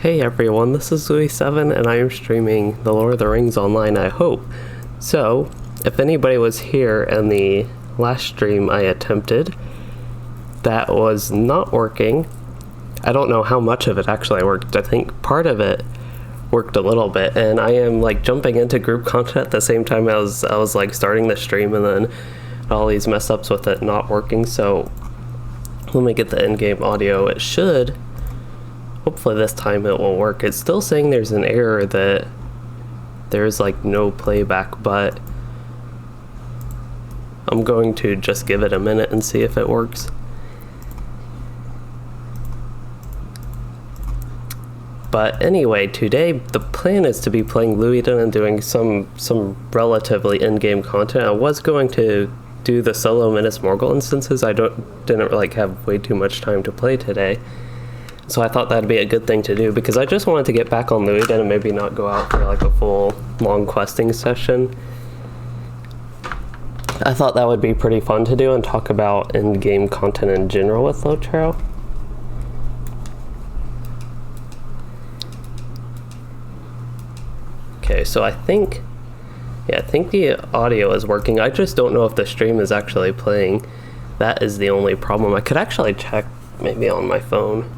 Hey everyone, this is Loueyden and I am streaming The Lord of the Rings online, I hope. So, if anybody was here in the last stream I attempted, that was not working. I don't know how much of it actually worked. I think part of it worked a little bit, and I am like jumping into group content at the same time I was like starting the stream, and then all these mess ups with it not working. So let me get the in-game audio. It should, hopefully this time it will work. It's still saying there's an error that there's like no playback, but I'm going to just give it a minute and see if it works. But anyway, today the plan is to be playing Loueyden and doing some relatively in-game content. I was going to do the solo Minas Morgul instances. I didn't like have way too much time to play today, so I thought that'd be a good thing to do because I just wanted to get back on Loueyden and maybe not go out for like a full long questing session. I thought that would be pretty fun to do and talk about in-game content in general with LOTRO. Okay, so I think the audio is working. I just don't know if the stream is actually playing. That is the only problem. I could actually check maybe on my phone.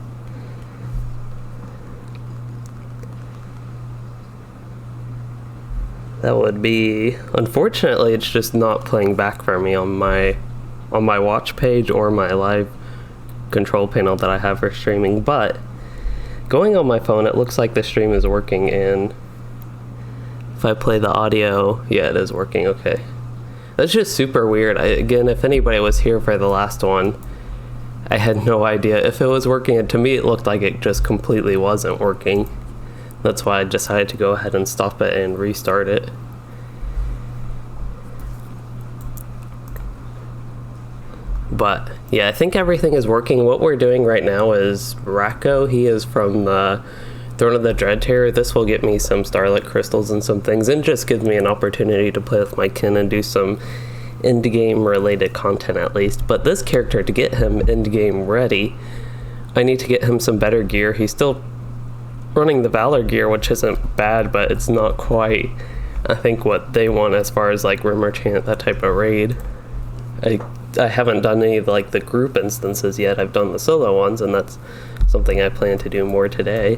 That would be, unfortunately, it's just not playing back for me on my watch page or my live control panel that I have for streaming. But going on my phone, it looks like the stream is working, and if I play the audio, yeah, it is working. Okay, that's just super weird. Again, if anybody was here for the last one, I had no idea if it was working, and to me it looked like it just completely wasn't working. That's why I decided to go ahead and stop it and restart it. But yeah, I think everything is working. What we're doing right now is Racco. He is from the Throne of the Dreadtear. This will get me some Starlit Crystals and some things, and just gives me an opportunity to play with my kin and do some end-game related content at least. But this character, to get him end-game ready, I need to get him some better gear. He's still running the Valor gear, which isn't bad, but it's not quite, I think, what they want as far as like Rimmer Chant, that type of raid. I haven't done any of like the group instances yet. I've done the solo ones, and that's something I plan to do more today.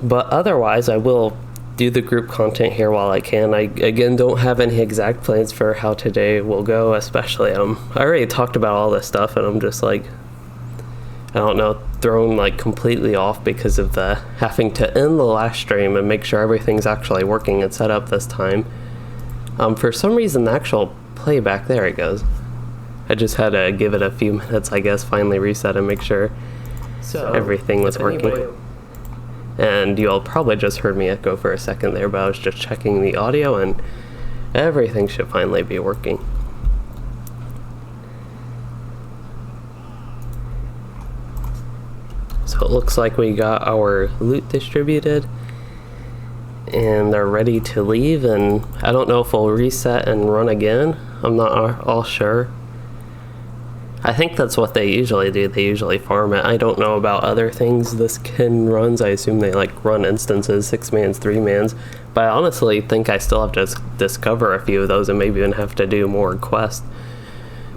But otherwise, I will do the group content here while I can. I, again, don't have any exact plans for how today will go, especially, I already talked about all this stuff, and I'm just like, I don't know, thrown like completely off because of the having to end the last stream and make sure everything's actually working and set up this time. For some reason, the actual playback, there it goes. I just had to give it a few minutes, I guess, finally reset and make sure everything was working. And you all probably just heard me echo for a second there, but I was just checking the audio, and everything should finally be working. So it looks like we got our loot distributed, and they're ready to leave, and I don't know if we'll reset and run again. I'm not all sure. I think that's what they usually do. They usually farm it. I don't know about other things this kin runs. I assume they like run instances, 6-mans, 3-mans, but I honestly think I still have to discover a few of those and maybe even have to do more quests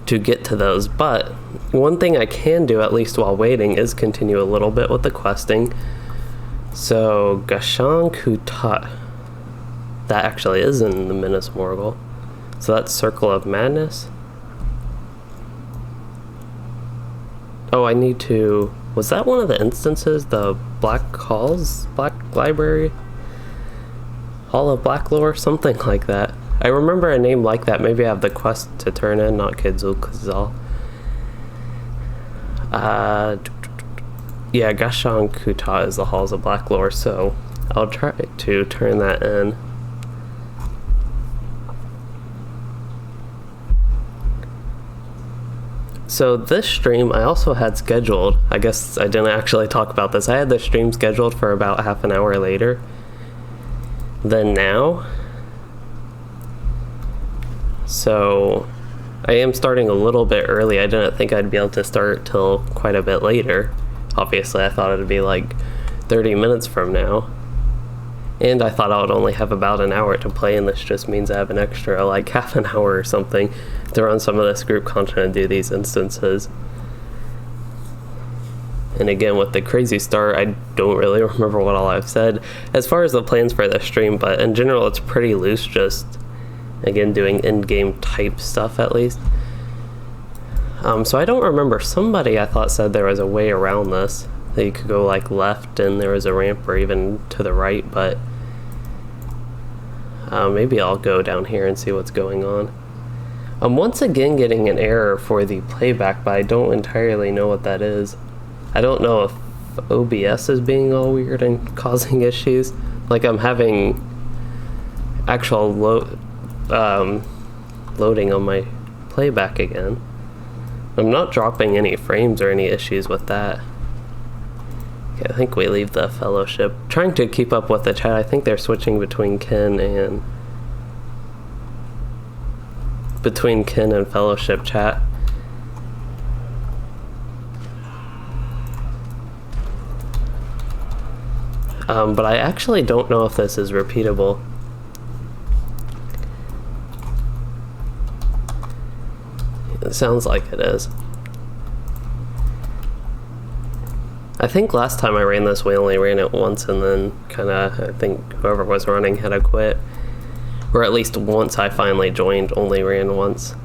to get to those. But one thing I can do, at least while waiting, is continue a little bit with the questing. So Gashan Kutat, that actually is in the Minas Morgul. So that's Circle of Madness. Oh, I need to, was that one of the instances, the Black Halls, Black Library, Hall of Black Lore, something like that. I remember a name like that. Maybe I have the quest to turn in, not Kizul Kazal. Yeah, Gashan Kuta is the Halls of Black Lore, so I'll try to turn that in. So this stream I also had scheduled, I guess I didn't actually talk about this, I had the stream scheduled for about half an hour later than now. So I am starting a little bit early. I didn't think I'd be able to start till quite a bit later. Obviously, I thought it'd be like 30 minutes from now. And I thought I would only have about an hour to play, and this just means I have an extra, like, half an hour or something to run some of this group content and do these instances. And again, with the crazy start, I don't really remember what all I've said as far as the plans for the stream, but in general, it's pretty loose, just, again, doing endgame type stuff at least. So I don't remember. Somebody I thought said there was a way around this, that you could go like left and there was a ramp, or even to the right, but maybe I'll go down here and see what's going on. I'm once again getting an error for the playback, but I don't entirely know what that is. I don't know if OBS is being all weird and causing issues. Like, I'm having actual loading on my playback again. I'm not dropping any frames or any issues with that. Okay, I think we leave the fellowship. Trying to keep up with the chat. I think they're switching between kin and fellowship chat. But I actually don't know if this is repeatable. It sounds like it is. I think last time I ran this, we only ran it once, and then I think whoever was running had to quit. Or at least once I finally joined, only ran once.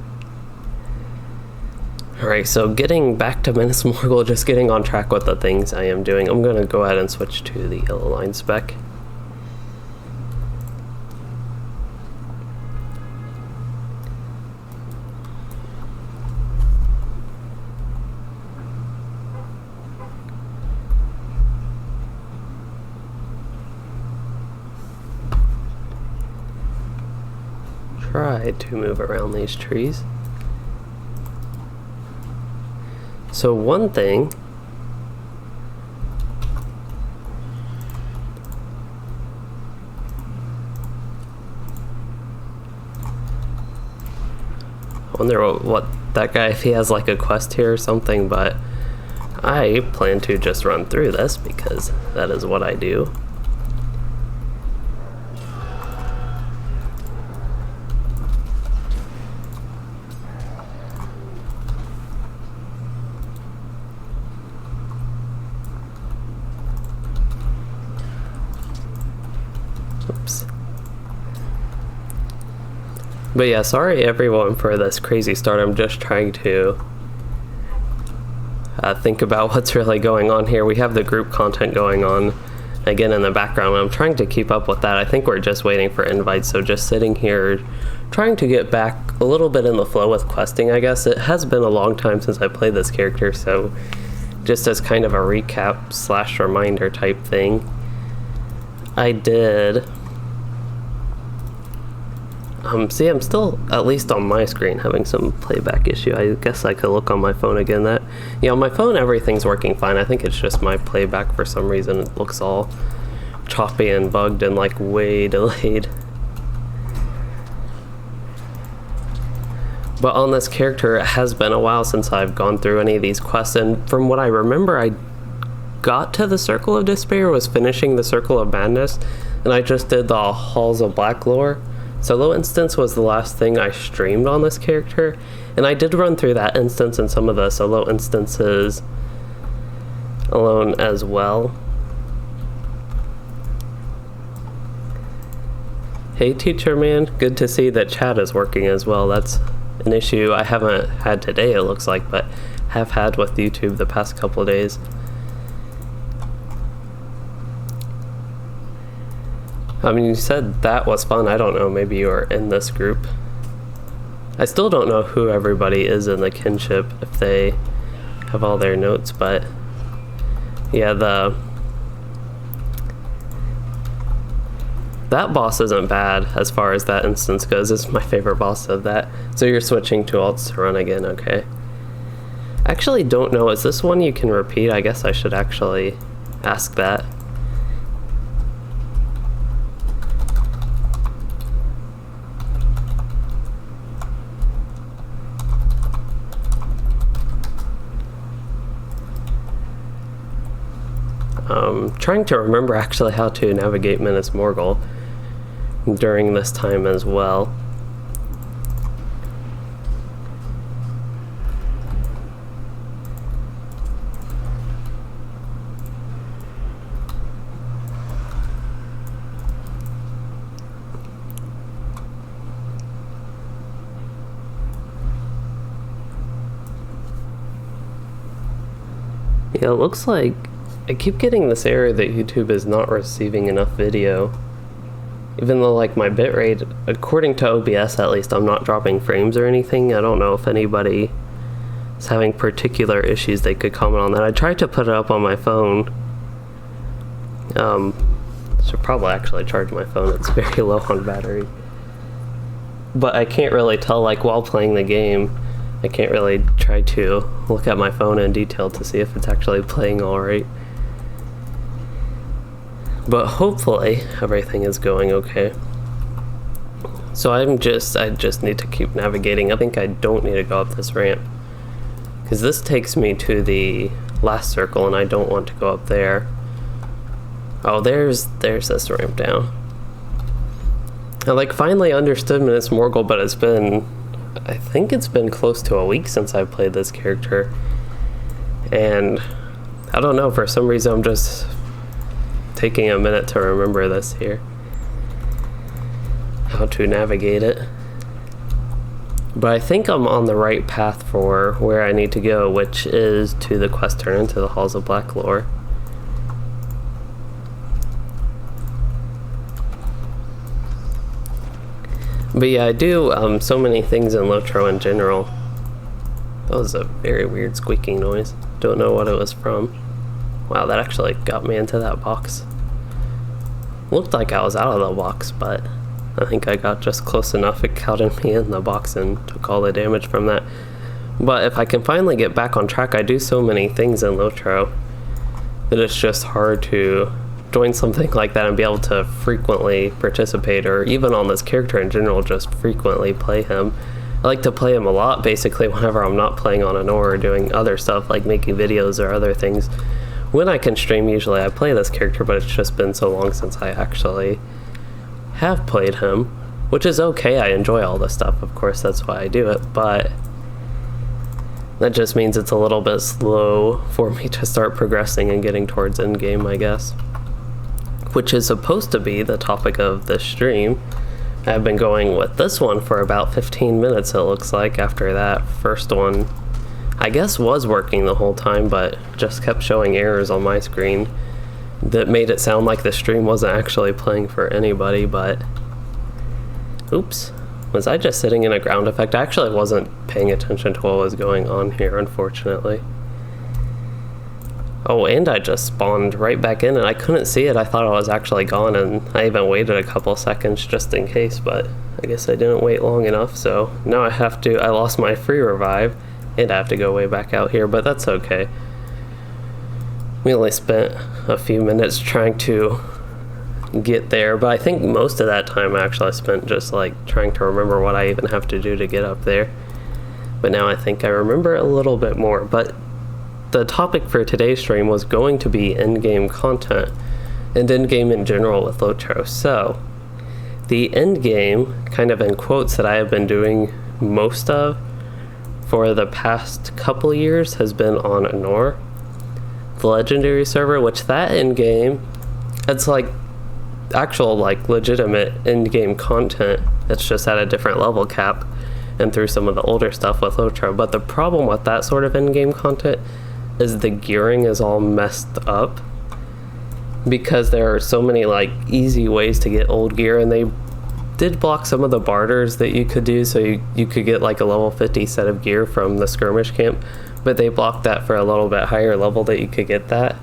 Alright, so getting back to Minas Morgul, just getting on track with the things I am doing. I'm going to go ahead and switch to the yellow line spec. Try to move around these trees. So one thing, I wonder what that guy, if he has like a quest here or something, but I plan to just run through this because that is what I do. But yeah, sorry everyone for this crazy start. I'm just trying to think about what's really going on here. We have the group content going on again in the background. I'm trying to keep up with that. I think we're just waiting for invites, so just sitting here trying to get back a little bit in the flow with questing, I guess. It has been a long time since I played this character, so just as kind of a recap / reminder type thing, I did... see, I'm still, at least on my screen, having some playback issue. I guess I could look on my phone again. On my phone, everything's working fine. I think it's just my playback for some reason. It looks all choppy and bugged and like way delayed. But on this character, it has been a while since I've gone through any of these quests, and from what I remember, I got to the Circle of Despair, was finishing the Circle of Madness, and I just did the Halls of Black lore. Solo instance was the last thing I streamed on this character, and I did run through that instance and some of the solo instances alone as well. Hey teacher man, good to see that chat is working as well. That's an issue I haven't had today, it looks like, but have had with YouTube the past couple of days. I mean, you said that was fun. I don't know, maybe you were in this group. I still don't know who everybody is in the kinship, if they have all their notes, but yeah, that boss isn't bad as far as that instance goes. It's my favorite boss of that. So you're switching to alts to run again, okay. Actually don't know, is this one you can repeat? I guess I should actually ask that. Trying to remember actually how to navigate Minas Morgul during this time as well. Yeah, it looks like I keep getting this error that YouTube is not receiving enough video. Even though, like, my bitrate, according to OBS at least, I'm not dropping frames or anything. I don't know if anybody is having particular issues they could comment on that. I tried to put it up on my phone. Should probably actually charge my phone. It's very low on battery. But I can't really tell, like, while playing the game, I can't really try to look at my phone in detail to see if it's actually playing alright. But hopefully everything is going okay. So I just need to keep navigating. I think I don't need to go up this ramp, because this takes me to the last circle and I don't want to go up there. Oh, there's this ramp down. I like finally understood Minas Morgul, but it's been, I think it's been close to a week since I played this character. And I don't know, for some reason I'm just taking a minute to remember this here. How to navigate it. But I think I'm on the right path for where I need to go, which is to the quest turn, to the Halls of Black Lore. But yeah, I do so many things in LOTRO in general. That was a very weird squeaking noise. Don't know what it was from. Wow, that actually got me into that box. Looked like I was out of the box, but I think I got just close enough. It counted me in the box and took all the damage from that. But if I can finally get back on track, I do so many things in LOTRO that it's just hard to join something like that and be able to frequently participate, or even on this character in general, just frequently play him. I like to play him a lot, basically, whenever I'm not playing on an or doing other stuff like making videos or other things. When I can stream, usually I play this character, but it's just been so long since I actually have played him, which is okay. I enjoy all this stuff, of course, that's why I do it, but that just means it's a little bit slow for me to start progressing and getting towards endgame, I guess. Which is supposed to be the topic of this stream. I've been going with this one for about 15 minutes, it looks like, after that first one, I guess, was working the whole time, but just kept showing errors on my screen that made it sound like the stream wasn't actually playing for anybody. But oops, was I just sitting in a ground effect? I actually wasn't paying attention to what was going on here, unfortunately. Oh, and I just spawned right back in and I couldn't see it. I thought I was actually gone, and I even waited a couple seconds just in case, but I guess I didn't wait long enough, so now I lost my free revive and I have to go way back out here, but that's okay. We only spent a few minutes trying to get there, but I think most of that time I actually spent just like trying to remember what I even have to do to get up there. But now I think I remember a little bit more. But the topic for today's stream was going to be endgame content and endgame in general with LOTRO. So the endgame, kind of in quotes, that I have been doing most of for the past couple years has been on Anor, the legendary server, which that endgame, it's like actual like legitimate endgame content. It's just at a different level cap and through some of the older stuff with LOTRO. But the problem with that sort of endgame content is the gearing is all messed up, because there are so many like easy ways to get old gear, and they did block some of the barters that you could do, so you could get like a level 50 set of gear from the skirmish camp, but they blocked that for a little bit higher level that you could get that.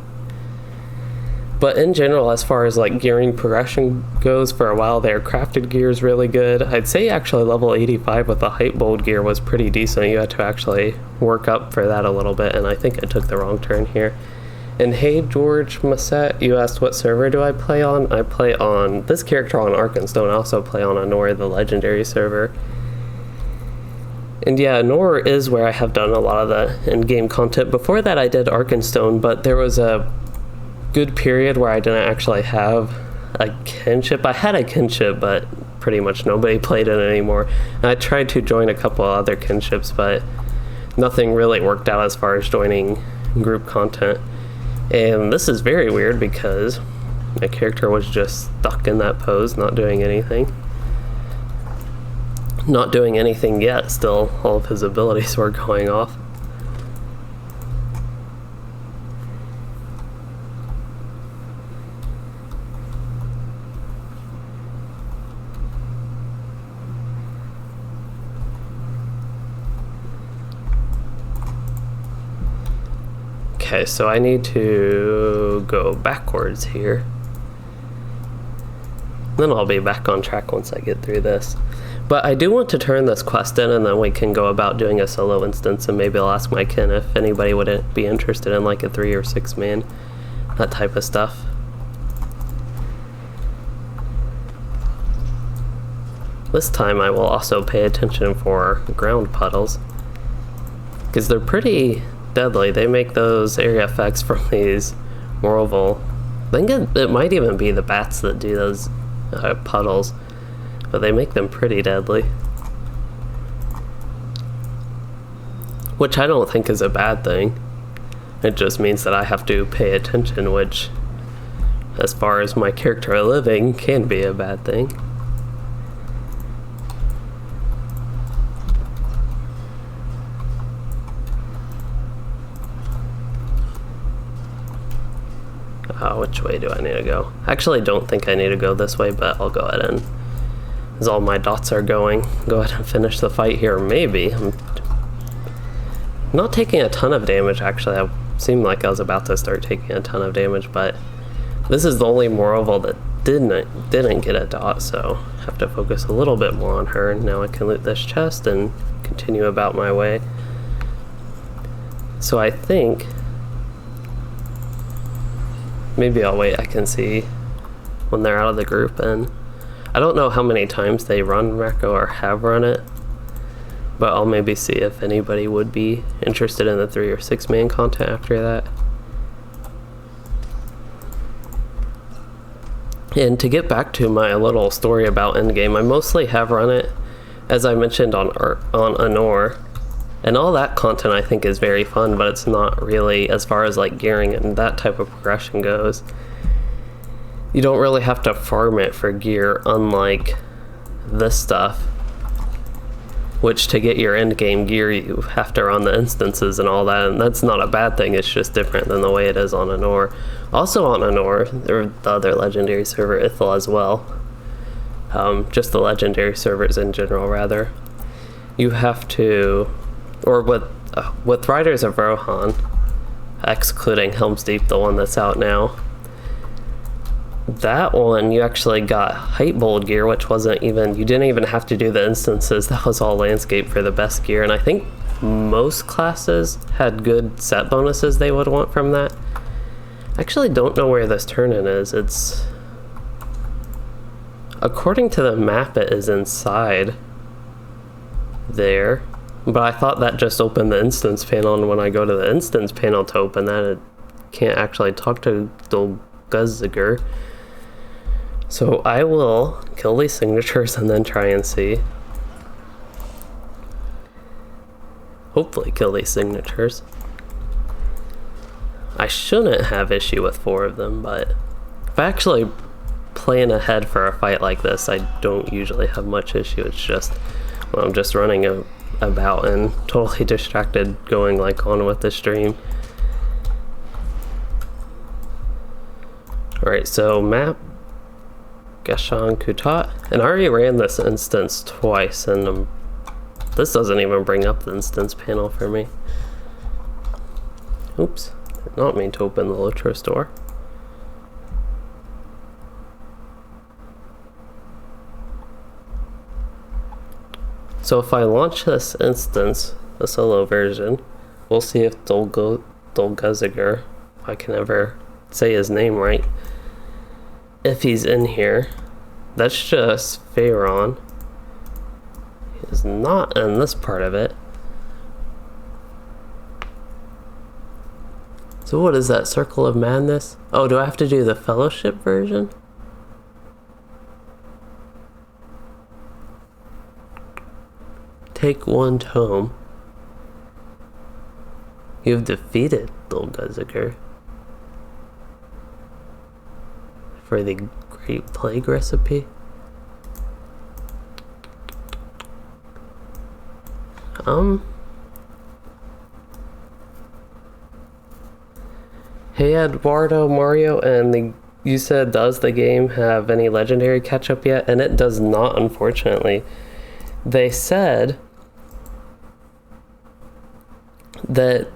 But in general, as far as like gearing progression goes, for a while there, crafted gear is really good. I'd say actually level 85 with the hype bold gear was pretty decent. You had to actually work up for that a little bit, and I think I took the wrong turn here. And hey, George Massette, you asked what server do I play on? I play on this character on Arkenstone. I also play on Anor, the legendary server. And yeah, Anor is where I have done a lot of the in-game content. Before that I did Arkenstone, but there was a good period where I didn't actually have a kinship. I had a kinship, but pretty much nobody played it anymore. And I tried to join a couple other kinships, but nothing really worked out as far as joining group content. And this is very weird because my character was just stuck in that pose, not doing anything. Not doing anything yet, still all of his abilities were going off. Okay, so I need to go backwards here. Then I'll be back on track once I get through this. But I do want to turn this quest in, and then we can go about doing a solo instance, and maybe I'll ask my kin if anybody would be interested in like a 3 or 6 man, that type of stuff. This time I will also pay attention for ground puddles, because they're pretty deadly. They make those area effects from these Morgul. I think it might even be the bats that do those puddles, but they make them pretty deadly, which I don't think is a bad thing. It just means that I have to pay attention, which, as far as my character living, can be a bad thing. Which way do I need to go? I actually don't think I need to go this way, but I'll go ahead and, as all my dots are going, go ahead and finish the fight here. Maybe. I'm not taking a ton of damage, actually. I seemed like I was about to start taking a ton of damage, but this is the only Morgul that didn't get a dot, so I have to focus a little bit more on her. Now I can loot this chest and continue about my way. So I think maybe I'll wait. I can see when they're out of the group, and I don't know how many times they run Racco or have run it, but I'll maybe see if anybody would be interested in the 3 or 6 man content after that. And to get back to my little story about Endgame, I mostly have run it, as I mentioned, on Anor. And all that content I think is very fun, but it's not really, as far as like gearing and that type of progression goes, you don't really have to farm it for gear, unlike this stuff, which to get your end game gear you have to run the instances and all that, and that's not a bad thing. It's just different than the way it is on Anor. Also on Anor, there are the other legendary server, Ithil, as well. Just the legendary servers in general, rather. You have to, or with Riders of Rohan, excluding Helm's Deep, the one that's out now, that one you actually got height bold gear, which wasn't even, you didn't even have to do the instances. That was all landscape for the best gear, and I think most classes had good set bonuses they would want from that. I actually don't know where this turn-in is. It's, according to the map, it is inside there, but I thought that just opened the instance panel, and when I go to the instance panel to open that, it can't actually talk to Dolguziger. So I will kill these signatures and then try and see. Hopefully kill these signatures. I shouldn't have issue with 4 of them, but if I actually plan ahead for a fight like this, I don't usually have much issue. It's just when I'm just running about and totally distracted going like on with the stream. Alright, so map Gashan Kutat, and I already ran this instance twice, and this doesn't even bring up the instance panel for me. Oops, did not mean to open the LOTRO store. So if I launch this instance, the solo version, we'll see if Dolguziger, if I can ever say his name right, if he's in here. That's just Pharaon. He is not in this part of it. So what is that, Circle of Madness? Oh, do I have to do the Fellowship version? Take one tome. You've defeated Loueyden for the Great Plague recipe. Hey Eduardo, Mario, and you said, does the game have any legendary catch-up yet? And it does not, unfortunately. They said that,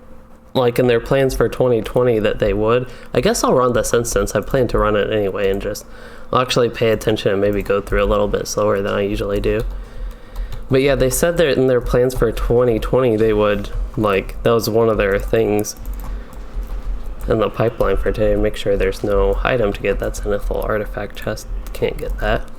like, in their plans for 2020 that they would. I guess I'll run this instance. I plan to run it anyway, and I'll actually pay attention and maybe go through a little bit slower than I usually do. But yeah, they said that in their plans for 2020 they would, like, that was one of their things in the pipeline for today, make sure there's no item to get. That's an Ithil artifact chest. Can't get that.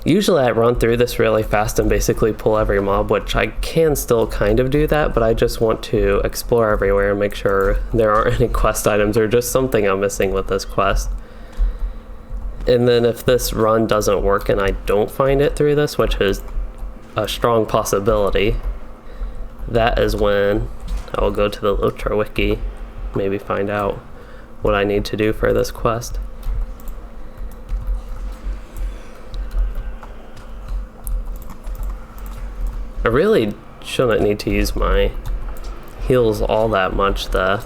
Usually I run through this really fast and basically pull every mob, which I can still kind of do that, but I just want to explore everywhere and make sure there aren't any quest items or just something I'm missing with this quest. And then if this run doesn't work and I don't find it through this, which is a strong possibility, that is when I will go to the LOTRO wiki, maybe find out what I need to do for this quest. I really shouldn't need to use my heals all that much. The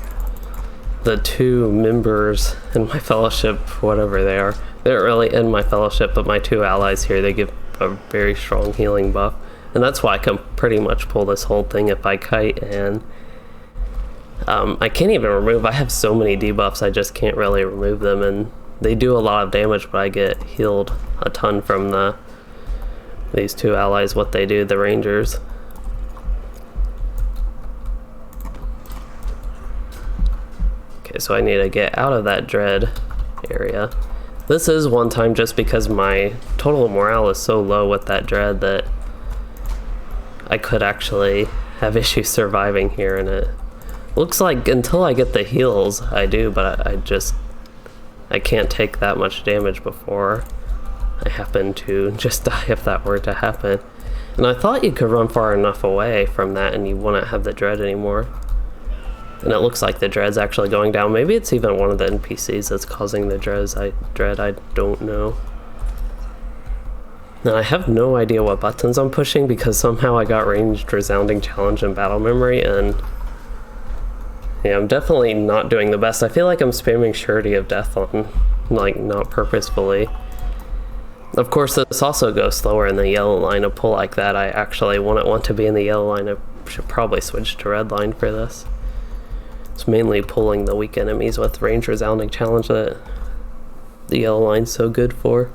two members in my fellowship, whatever they are, they're really in my fellowship, but my two allies here, they give a very strong healing buff. And that's why I can pretty much pull this whole thing if I kite, and I can't even remove. I have so many debuffs, I just can't really remove them, and they do a lot of damage, but I get healed a ton from these two allies, what they do, the rangers. Okay, so I need to get out of that dread area. This is one time just because my total morale is so low with that dread that I could actually have issues surviving here, and it looks like until I get the heals I do, but I can't take that much damage before I happen to just die if that were to happen. And I thought you could run far enough away from that and you wouldn't have the dread anymore. And it looks like the dread's actually going down. Maybe it's even one of the NPCs that's causing the dread. I don't know. Now I have no idea what buttons I'm pushing because somehow I got ranged, resounding challenge, and battle memory, and yeah, I'm definitely not doing the best. I feel like I'm spamming surety of death on, like, not purposefully. Of course, this also goes slower in the yellow line. A pull like that, I actually wouldn't want to be in the yellow line. I should probably switch to red line for this. It's mainly pulling the weak enemies with range resounding challenge that the yellow line's so good for.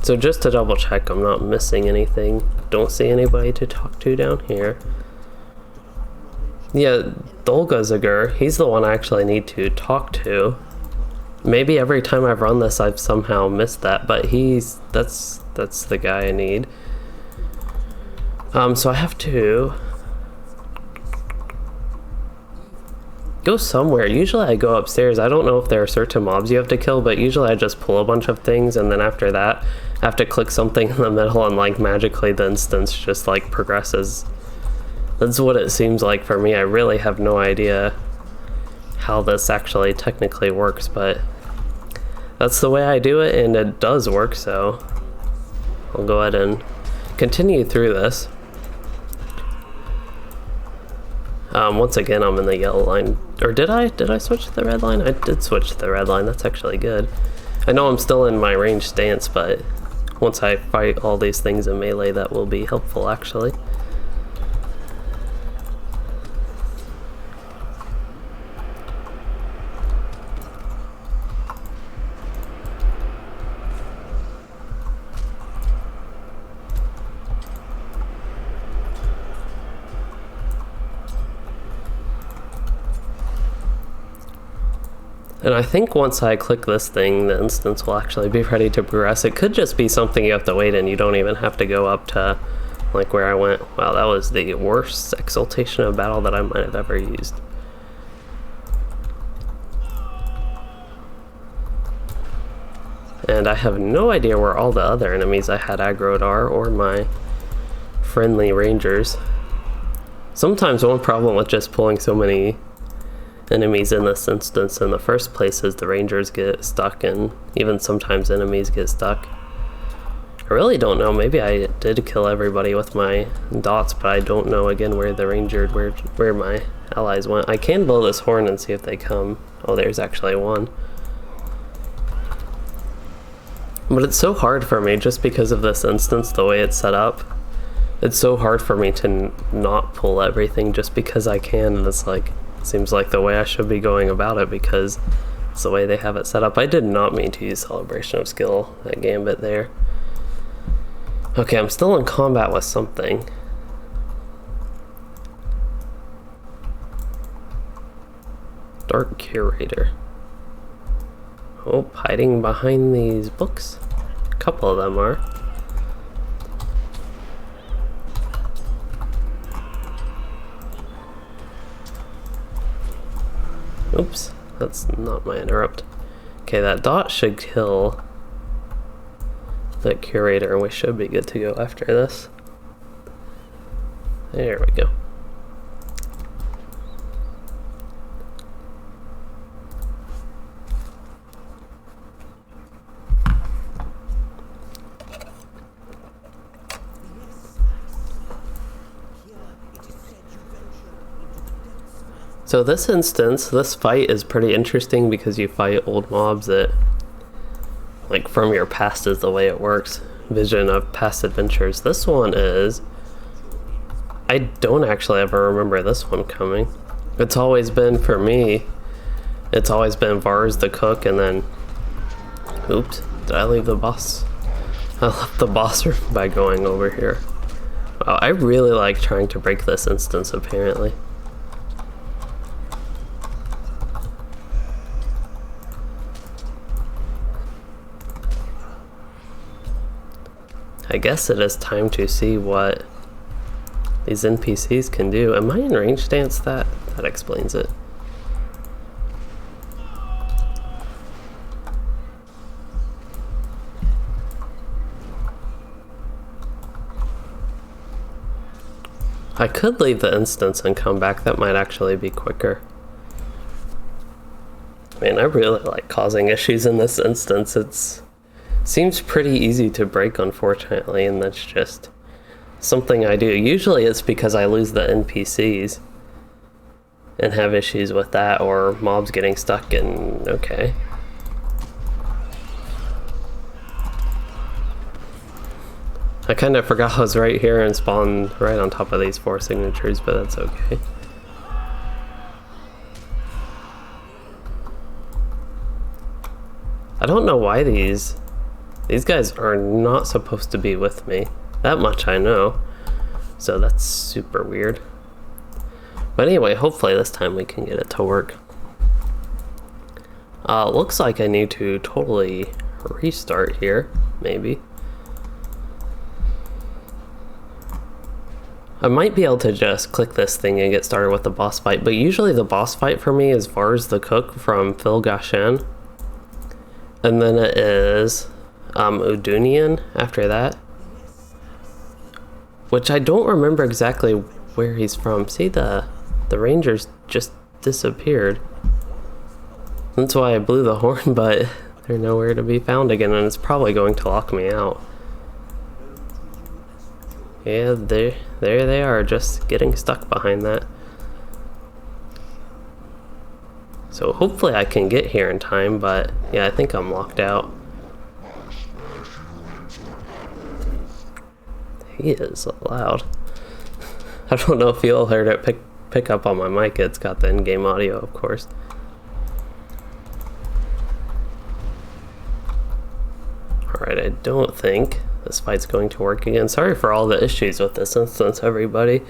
So just to double check I'm not missing anything. Don't see anybody to talk to down here. Yeah, Loueyden, he's the one I actually need to talk to. Maybe every time I've run this I've somehow missed that, but that's the guy I need. So I have to go somewhere. Usually I go upstairs. I don't know if there are certain mobs you have to kill, but usually I just pull a bunch of things, and then after that I have to click something in the middle, and like magically the instance just like progresses. That's what it seems like for me. I really have no idea how this actually technically works, but that's the way I do it, and it does work, so I'll go ahead and continue through this. Once again, I'm in the yellow line. Or did I switch to the red line? I did switch to the red line. That's actually good. I know I'm still in my range stance, but once I fight all these things in melee, that will be helpful, actually. And I think once I click this thing, the instance will actually be ready to progress. It could just be something you have to wait and you don't even have to go up to like where I went. Wow, that was the worst exaltation of battle that I might have ever used. And I have no idea where all the other enemies I had aggroed are, or my friendly rangers. Sometimes one problem with just pulling so many enemies in this instance in the first place is the rangers get stuck, and even sometimes enemies get stuck. I really don't know. Maybe I did kill everybody with my dots, but I don't know again where the ranger, where my allies went. I can blow this horn and see if they come. Oh, there's actually one. But it's so hard for me just because of this instance, the way it's set up. It's so hard for me to not pull everything just because I can, and it's like, seems like the way I should be going about it because it's the way they have it set up. I did not mean to use Celebration of Skill, that gambit there. Okay, I'm still in combat with something. Dark Curator. Oh, hiding behind these books. A couple of them are. Oops, that's not my interrupt. Okay, that dot should kill that curator, and we should be good to go after this. There we go. So this instance, this fight is pretty interesting because you fight old mobs that, like, from your past is the way it works. Vision of past adventures. This one is, I don't actually ever remember this one coming. It's always been, for me, it's always been Vars the cook, and then, oops, did I leave the boss? I left the boss room by going over here. Wow, I really like trying to break this instance, apparently. I guess it is time to see what these NPCs can do. Am I in range stance? That explains it. I could leave the instance and come back. That might actually be quicker. I mean, I really like causing issues in this instance. It seems pretty easy to break, unfortunately, and that's just something I do. Usually it's because I lose the NPCs and have issues with that, or mobs getting stuck in, okay. I kind of forgot I was right here and spawned right on top of these 4 signatures, but that's okay. I don't know why these guys are not supposed to be with me. That much I know. So that's super weird. But anyway, hopefully this time we can get it to work. Looks like I need to totally restart here, maybe. I might be able to just click this thing and get started with the boss fight, but usually the boss fight for me is Vars the Cook from Phil Gashan. And then it is Udunian after that, which I don't remember exactly where he's from. See, the rangers just disappeared. That's why I blew the horn, but they're nowhere to be found again, and it's probably going to lock me out. Yeah, there they are, just getting stuck behind that. So hopefully I can get here in time, but yeah, I think I'm locked out. He is loud. I don't know if you all heard it pick up on my mic. It's got the in-game audio, of course. Alright, I don't think this fight's going to work again. Sorry for all the issues with this instance, everybody.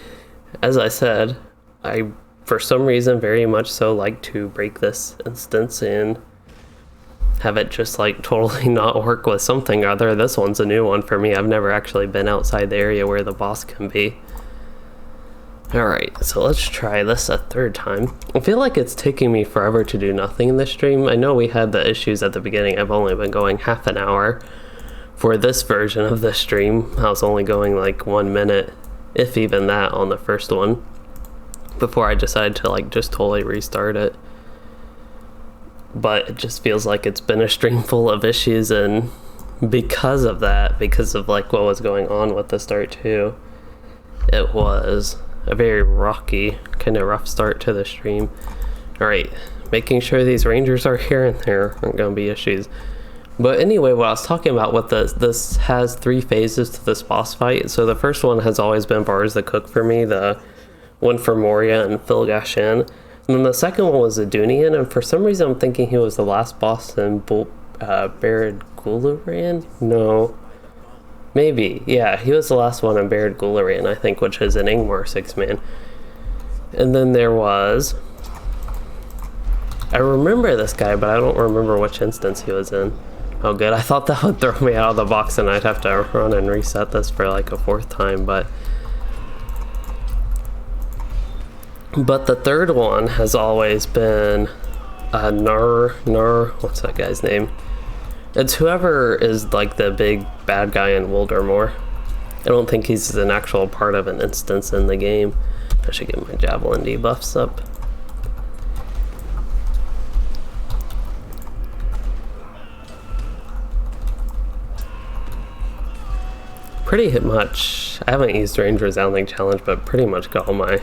As I said, I, for some reason, very much so like to break this instance and have it just like totally not work with something other. This one's a new one for me. I've never actually been outside the area where the boss can be. Alright, so let's try this a third time. I feel like it's taking me forever to do nothing in this stream. I know we had the issues at the beginning. I've only been going half an hour. For this version of the stream, I was only going like 1 minute, if even that, on the first one, before I decided to like just totally restart it. But it just feels like it's been a stream full of issues, and because of that, because of like what was going on with the start too, it was a very rocky, kind of rough start to the stream. Alright, making sure these rangers are here and there aren't gonna be issues. But anyway, what I was talking about with this has 3 phases to this boss fight. So the first one has always been Bars the Cook for me, the one for Moria and Phil Gashan. And then the second one was Adunian, and for some reason I'm thinking he was the last boss in Barad Gularan? No. Maybe. Yeah, he was the last one in Barad Gularan, I think, which is an Ingmar 6-man. And then there was... I remember this guy, but I don't remember which instance he was in. Oh good, I thought that would throw me out of the box and I'd have to run and reset this for like a 4th time, but the third one has always been what's that guy's name? It's whoever is like the big bad guy in Wildermore. I don't think he's an actual part of an instance in the game. I should get my Javelin debuffs up. Pretty much, I haven't used Range Resounding Challenge, but pretty much got all my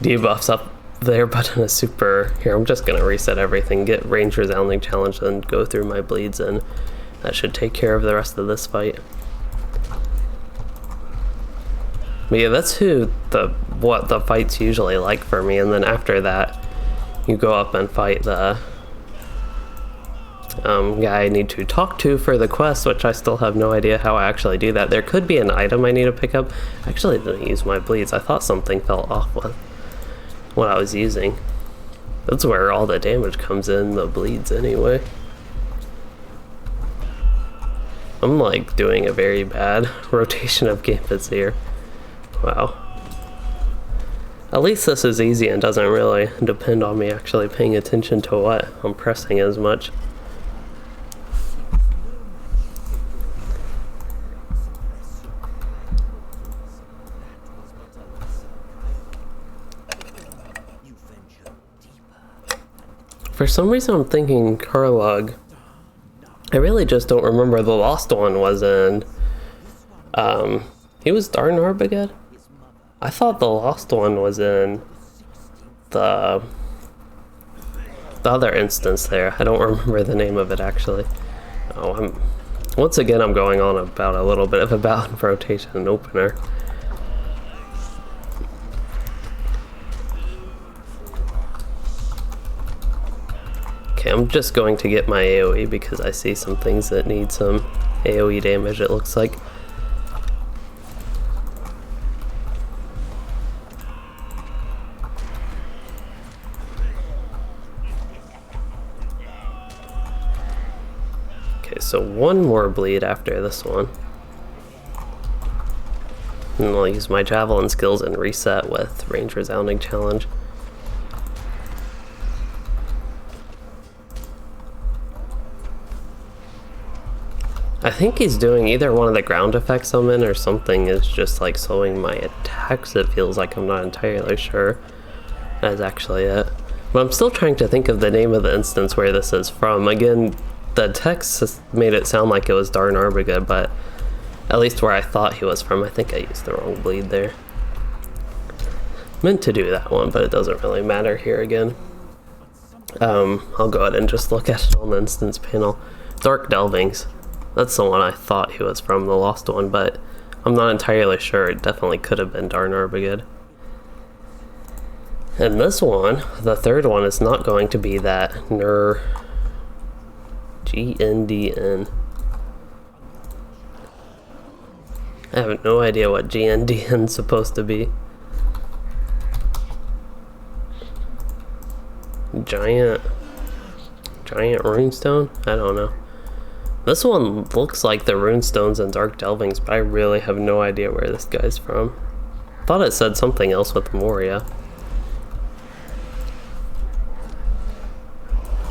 debuffs up there, but in a super... Here, I'm just gonna reset everything, get Range Resounding Challenge, and go through my bleeds, and that should take care of the rest of this fight. But yeah, that's what the fight's usually like for me, and then after that, you go up and fight the guy I need to talk to for the quest, which I still have no idea how I actually do that. There could be an item I need to pick up. I actually didn't use my bleeds. I thought something fell off with what I was using. That's where all the damage comes in, the bleeds anyway. I'm like doing a very bad rotation of gambits here. Wow. At least this is easy and doesn't really depend on me actually paying attention to what I'm pressing as much. For some reason I'm thinking Karlug. I really just don't remember. The Lost One was in... he was Darnarbagad? I thought the Lost One was in the other instance there. I don't remember the name of it actually. Oh, once again I'm going on about a little bit of a bad rotation and opener. Okay, I'm just going to get my AoE because I see some things that need some AoE damage, it looks like. Okay, so one more bleed after this one. And I'll use my Javelin skills and reset with Range Resounding Challenge. I think he's doing either one of the ground effects I'm in or something is just like slowing my attacks, it feels like. I'm not entirely sure that's actually it. But I'm still trying to think of the name of the instance where this is from. Again, the text made it sound like it was Darnarbagad, but at least where I thought he was from, I think I used the wrong bleed there. Meant to do that one, but it doesn't really matter here again. I'll go ahead and just look at it on the instance panel. Dark Delvings. That's the one I thought he was from, the Lost One, but I'm not entirely sure. It definitely could have been Darnarbagad. And this one, the third one, is not going to be that GNDN. I have no idea what GNDN is supposed to be. Giant Giant runestone? I don't know. This one looks like the runestones and dark delvings, but I really have no idea where this guy's from. Thought it said something else with Moria.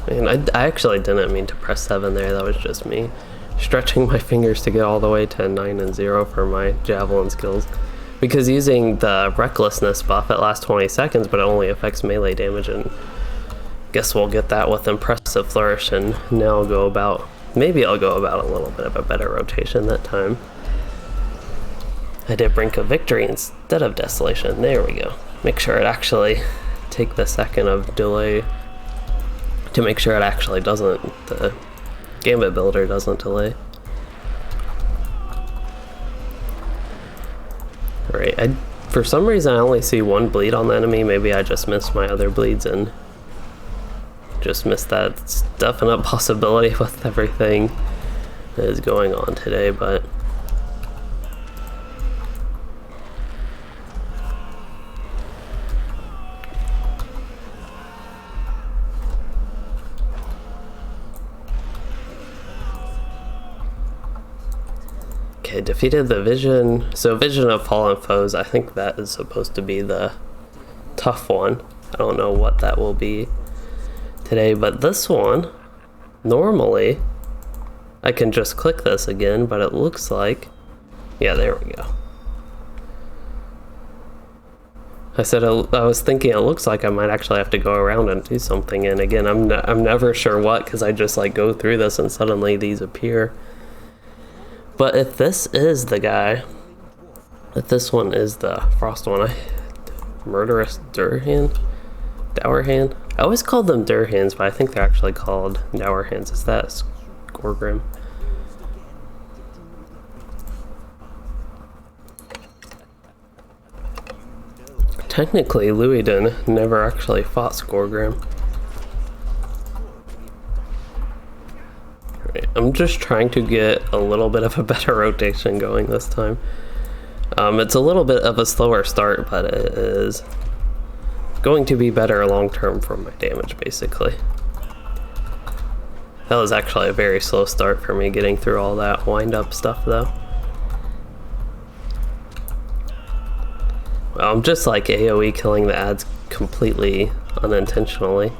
And I actually didn't mean to press 7 there, that was just me stretching my fingers to get all the way to 9 and 0 for my javelin skills. Because using the recklessness buff, it lasts 20 seconds, but it only affects melee damage, and guess we'll get that with impressive flourish, and now I'll go about, maybe I'll go about a little bit of a better rotation that time. I did Brink of Victory instead of Desolation, there we go. Make sure it actually, take the second of delay to make sure it actually doesn't, the Gambit builder doesn't delay. Right, for some reason I only see one bleed on the enemy. Maybe I just missed my other bleeds and just missed that. It's definite possibility with everything that is going on today, but okay, defeated the Vision. So Vision of Fallen Foes, I think that is supposed to be the tough one. I don't know what that will be today, but this one, normally, I can just click this again, but it looks like, yeah, there we go. I said I was thinking it looks like I might actually have to go around and do something, and again, I'm never sure what, because I just like go through this and suddenly these appear. But if this is the guy, if this one is the Frost one, Murderous Durhan? Dowerhand? I always called them Durhans, but I think they're actually called Dowerhands. Is that Skorgrim? Technically, Loueyden never actually fought Skorgrim. I'm just trying to get a little bit of a better rotation going this time. It's a little bit of a slower start, but it is going to be better long term for my damage, basically. That was actually a very slow start for me getting through all that wind up stuff, though. Well, I'm just like AoE killing the ads completely unintentionally.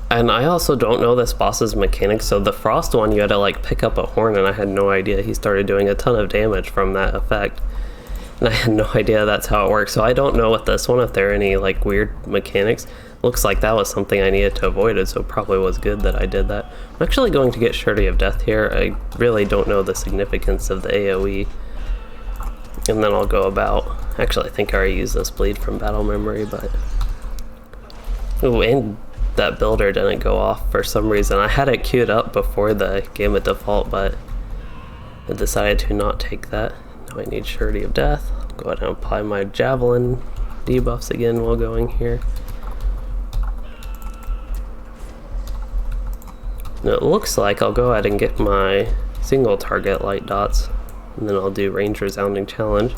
And I also don't know this boss's mechanics, so the Frost one you had to like pick up a horn, and I had no idea he started doing a ton of damage from that effect. And I had no idea that's how it works, so I don't know with this one if there are any like weird mechanics. Looks like that was something I needed to avoid, so it probably was good that I did that. I'm actually going to get Surety of Death here. I really don't know the significance of the AoE. And then I'll go about, actually I think I already used this bleed from battle memory, but... Ooh, and that builder didn't go off for some reason. I had it queued up before the Gambit default, but I decided to not take that. Now I need Surety of Death. I'll go ahead and apply my Javelin debuffs again while going here. Now it looks like I'll go ahead and get my single target light dots, and then I'll do Range Resounding Challenge.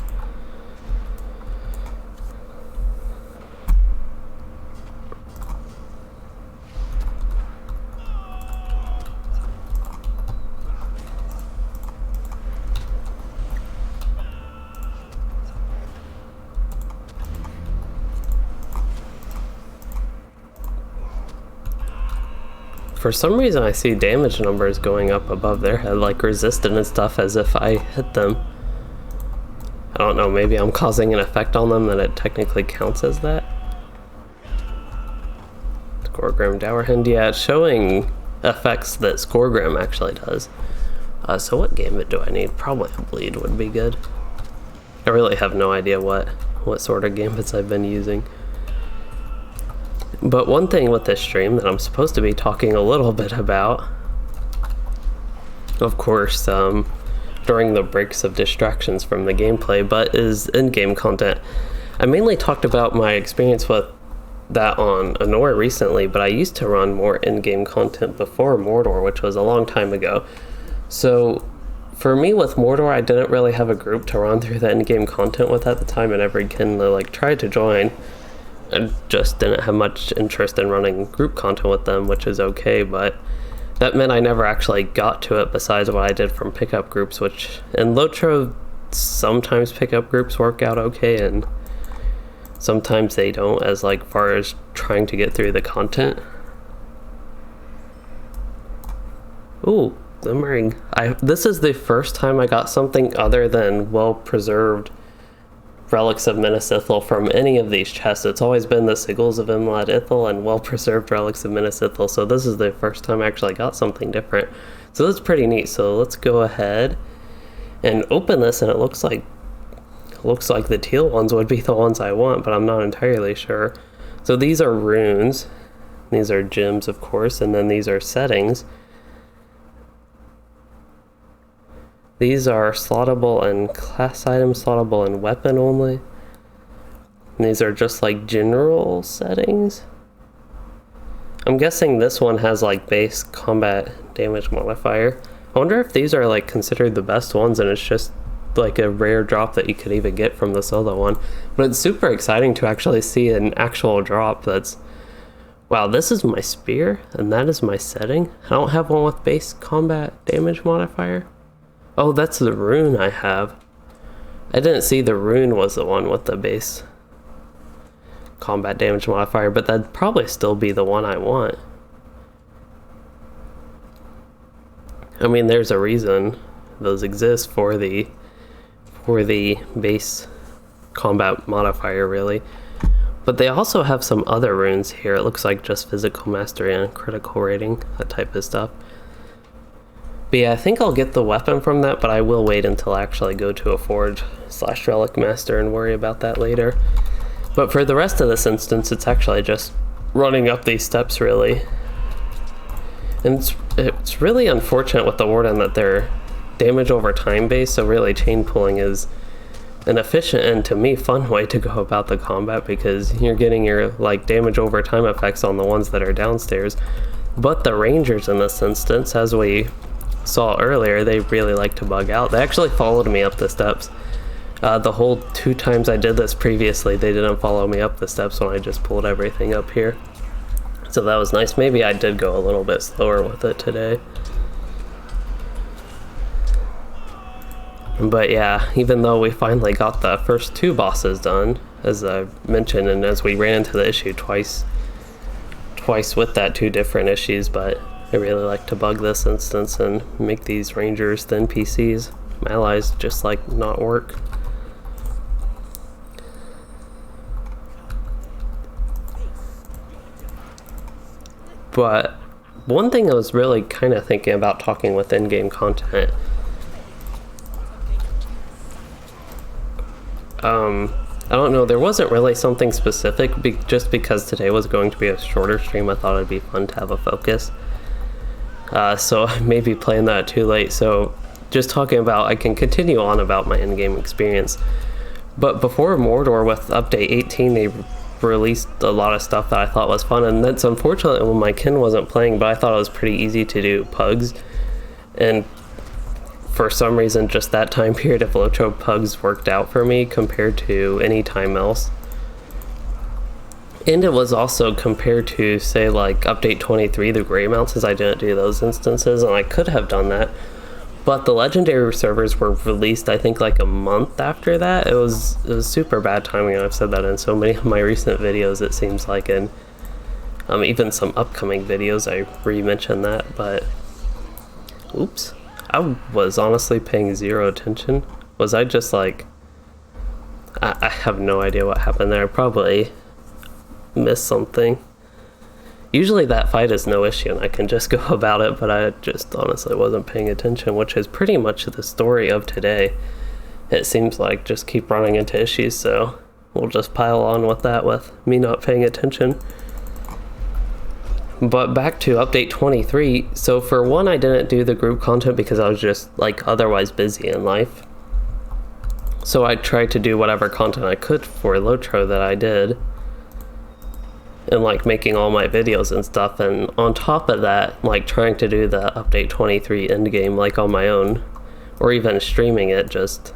For some reason I see damage numbers going up above their head, like resistant and stuff, as if I hit them. I don't know, maybe I'm causing an effect on them that it technically counts as that. Skorgrim Dowerhand, yeah, it's showing effects that Skorgrim actually does. So what Gambit do I need? Probably a bleed would be good. I really have no idea what sort of Gambits I've been using. But one thing with this stream that I'm supposed to be talking a little bit about, of course, during the breaks of distractions from the gameplay, but is in-game content. I mainly talked about my experience with that on Anor recently, but I used to run more in-game content before Mordor, which was a long time ago. So for me with Mordor, I didn't really have a group to run through the in-game content with at the time, and every kin like tried to join. I just didn't have much interest in running group content with them, which is okay, but that meant I never actually got to it besides what I did from pickup groups, which in LOTRO, sometimes pickup groups work out okay, and sometimes they don't, as like far as trying to get through the content. Ooh, glimmering. This is the first time I got something other than well-preserved relics of Minas Ithil from any of these chests. It's always been the sigils of Imlad Ithil and well-preserved relics of Minas Ithil, so this is the first time I actually got something different. So that's pretty neat. So let's go ahead and open this, and it looks like the teal ones would be the ones I want, but I'm not entirely sure. So these are runes, these are gems of course, and then these are settings. These are slottable and class items, slottable and weapon only. And these are just like general settings. I'm guessing this one has like base combat damage modifier. I wonder if these are like considered the best ones and it's just like a rare drop that you could even get from the solo one. But it's super exciting to actually see an actual drop that's, wow, this is my spear and that is my setting. I don't have one with base combat damage modifier. Oh, that's the rune I have. I didn't see the rune was the one with the base combat damage modifier, but that'd probably still be the one I want. I mean, there's a reason those exist for the base combat modifier, really. But they also have some other runes here. It looks like just physical mastery and critical rating, that type of stuff. But yeah, I think I'll get the weapon from that, but I will wait until I actually go to a forge / relic master and worry about that later. But for the rest of this instance, it's actually just running up these steps, really. And it's really unfortunate with the Warden that they're damage over time based, so really chain pulling is an efficient and, to me, fun way to go about the combat, because you're getting your like damage over time effects on the ones that are downstairs. But the rangers in this instance, as we saw earlier, they really like to bug out. They actually followed me up the steps. The whole 2 times I did this previously, they didn't follow me up the steps when I just pulled everything up here. So that was nice. Maybe I did go a little bit slower with it today. But yeah, even though we finally got the first 2 bosses done, as I mentioned, and as we ran into the issue twice with that 2 different issues, but I really like to bug this instance and make these rangers the NPCs. My allies just like not work. But one thing I was really kind of thinking about talking with in-game content, I don't know, there wasn't really something specific, just because today was going to be a shorter stream. I thought it'd be fun to have a focus. So I may be playing that too late, so just talking about, I can continue on about my in-game experience. But before Mordor, with update 18, they released a lot of stuff that I thought was fun, and that's unfortunately when my kin wasn't playing, but I thought it was pretty easy to do pugs, and for some reason just that time period of LOTRO pugs worked out for me compared to any time else. And it was also compared to, say, like update 23, the gray mounts, I didn't do those instances, and I could have done that. But the legendary servers were released, I think, like a month after that. It was super bad timing, and I've said that in so many of my recent videos, it seems like, and even some upcoming videos I re-mentioned that, but oops. I was honestly paying 0 attention. Was I just like, I have no idea what happened there. I probably missed something. Usually that fight is no issue and I can just go about it, but I just honestly wasn't paying attention, which is pretty much the story of today. It seems like just keep running into issues, so we'll just pile on with that, with me not paying attention. But back to update 23, so for one, I didn't do the group content because I was just like otherwise busy in life. So I tried to do whatever content I could for LOTRO that I did, and like making all my videos and stuff, and on top of that, like trying to do the update 23 endgame like on my own, or even streaming it, just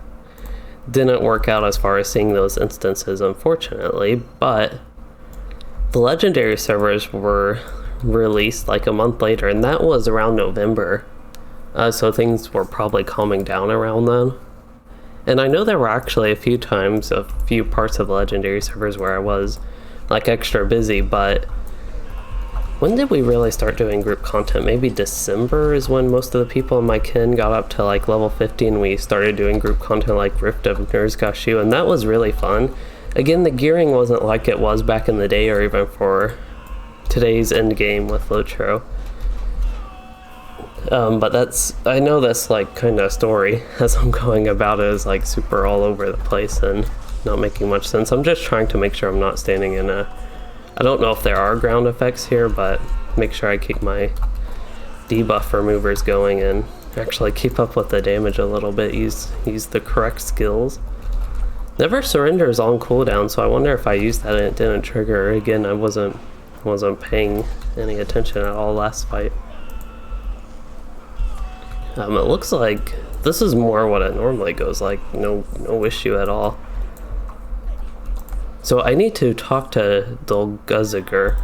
didn't work out as far as seeing those instances, unfortunately. But the legendary servers were released like a month later, and that was around November. So things were probably calming down around then. And I know there were actually a few times, a few parts of the legendary servers where I was like extra busy, but when did we really start doing group content? Maybe December is when most of the people in my kin got up to like level 50 and we started doing group content like Rift of Nurzgashu, and that was really fun. Again, the gearing wasn't like it was back in the day or even for today's endgame with LOTRO. But I know that's like kind of story as I'm going about it is like super all over the place and not making much sense. I'm just trying to make sure I'm not standing in I don't know if there are ground effects here, but make sure I keep my debuff removers going and actually keep up with the damage a little bit, use the correct skills. Never Surrender is on cooldown, so I wonder if I used that and it didn't trigger. Again, I wasn't paying any attention at all last fight. It looks like this is more what it normally goes like, no issue at all. So I need to talk to Dolguziger,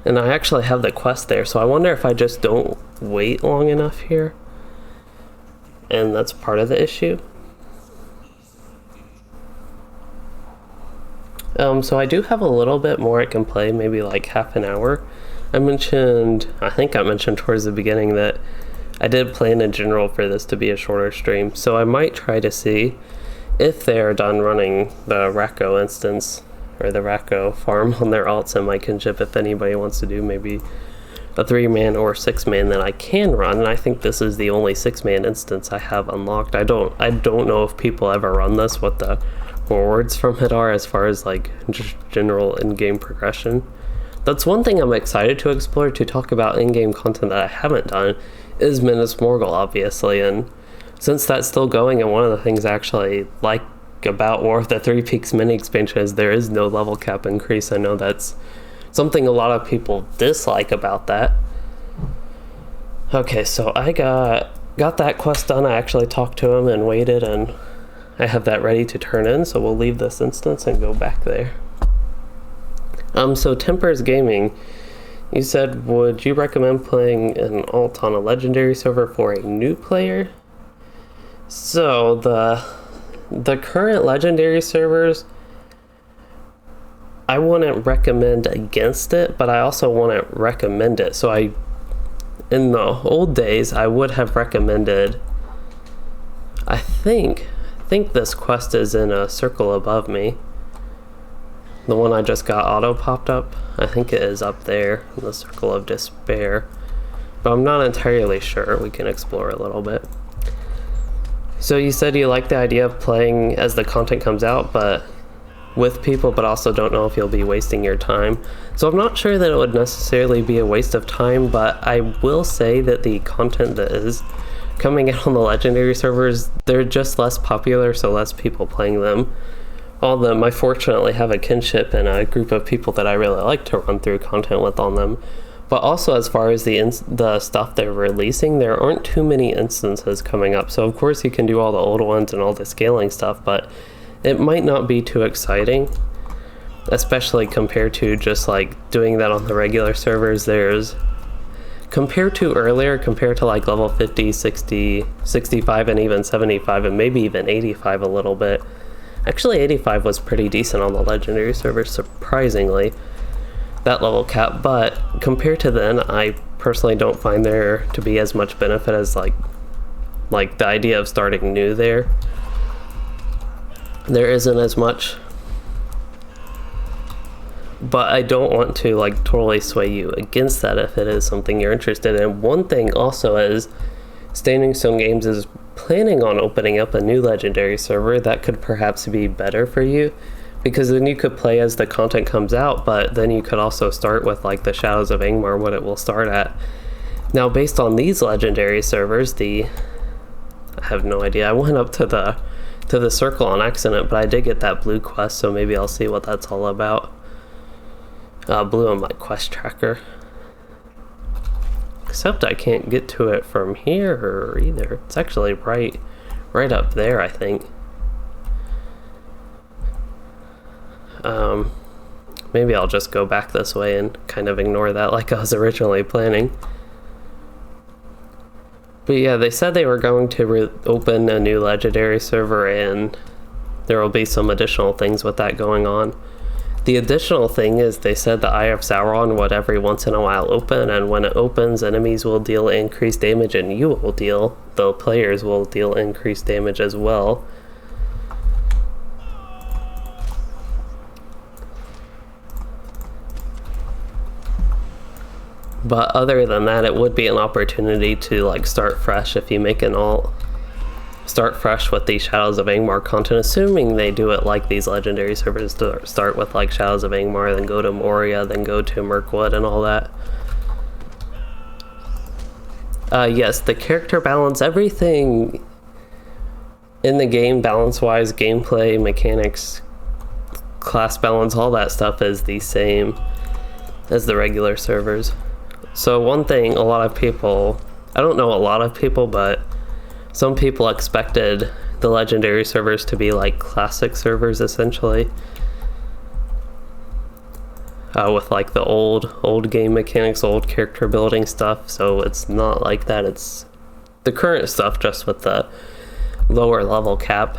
and I actually have the quest there, so I wonder if I just don't wait long enough here, and that's part of the issue. So I do have a little bit more I can play, maybe like half an hour. I think I mentioned towards the beginning that I did plan in general for this to be a shorter stream, so I might try to see if they are done running the Racco instance or the Racco farm on their alts in my kinship. If anybody wants to do maybe a 3-man or 6-man that I can run, and I think this is the only 6-man instance I have unlocked. I don't know if people ever run this, what the rewards from it are as far as like just general in-game progression. That's one thing I'm excited to explore, to talk about in-game content that I haven't done, is Minas Morgul, obviously, and since that's still going, and one of the things I actually like about War of the Three Peaks mini expansion is there is no level cap increase. I know that's something a lot of people dislike about that. Okay, so I got that quest done. I actually talked to him and waited, and I have that ready to turn in, so we'll leave this instance and go back there. So Tempers Gaming, you said, would you recommend playing an alt on a legendary server for a new player? So the current legendary servers, I wouldn't recommend against it, but I also wouldn't recommend it. So in the old days, I would have recommended, I think this quest is in a circle above me. The one I just got auto popped up, I think it is up there in the Circle of Despair, but I'm not entirely sure. We can explore a little bit. So you said you like the idea of playing as the content comes out, but with people, but also don't know if you'll be wasting your time. So I'm not sure that it would necessarily be a waste of time, but I will say that the content that is coming out on the legendary servers, they're just less popular, so less people playing them. All of them, I fortunately have a kinship and a group of people that I really like to run through content with on them. But also, as far as the stuff they're releasing, there aren't too many instances coming up. So of course you can do all the old ones and all the scaling stuff, but it might not be too exciting, especially compared to just like doing that on the regular servers. Compared to like level 50, 60, 65, and even 75, and maybe even 85 a little bit. Actually, 85 was pretty decent on the legendary server, surprisingly, that level cap, but compared to then, I personally don't find there to be as much benefit as like the idea of starting new there. There isn't as much, but I don't want to like totally sway you against that if it is something you're interested in. One thing also is Standing Stone Games is planning on opening up a new legendary server that could perhaps be better for you, because then you could play as the content comes out, but then you could also start with like the Shadows of Angmar, what it will start at. Now, based on these legendary servers, I have no idea. I went up to the circle on accident, but I did get that blue quest, so maybe I'll see what that's all about. Blue on my quest tracker. Except I can't get to it from here either. It's actually right up there, I think. Maybe I'll just go back this way and kind of ignore that like I was originally planning. But yeah, they said they were going to open a new legendary server, and there will be some additional things with that going on. The additional thing is they said the Eye of Sauron would every once in a while open, and when it opens, enemies will deal increased damage and you will deal, though players will deal increased damage as well. But other than that, it would be an opportunity to like start fresh if you make an alt. Start fresh with the Shadows of Angmar content, assuming they do it like these legendary servers start with like Shadows of Angmar, then go to Moria, then go to Mirkwood and all that. Yes, the character balance, everything in the game balance-wise, gameplay, mechanics, class balance, all that stuff is the same as the regular servers. So one thing a lot of people, I don't know a lot of people, but some people expected the legendary servers to be like classic servers essentially, with like the old game mechanics, old character building stuff. So it's not like that, it's the current stuff just with the lower level cap,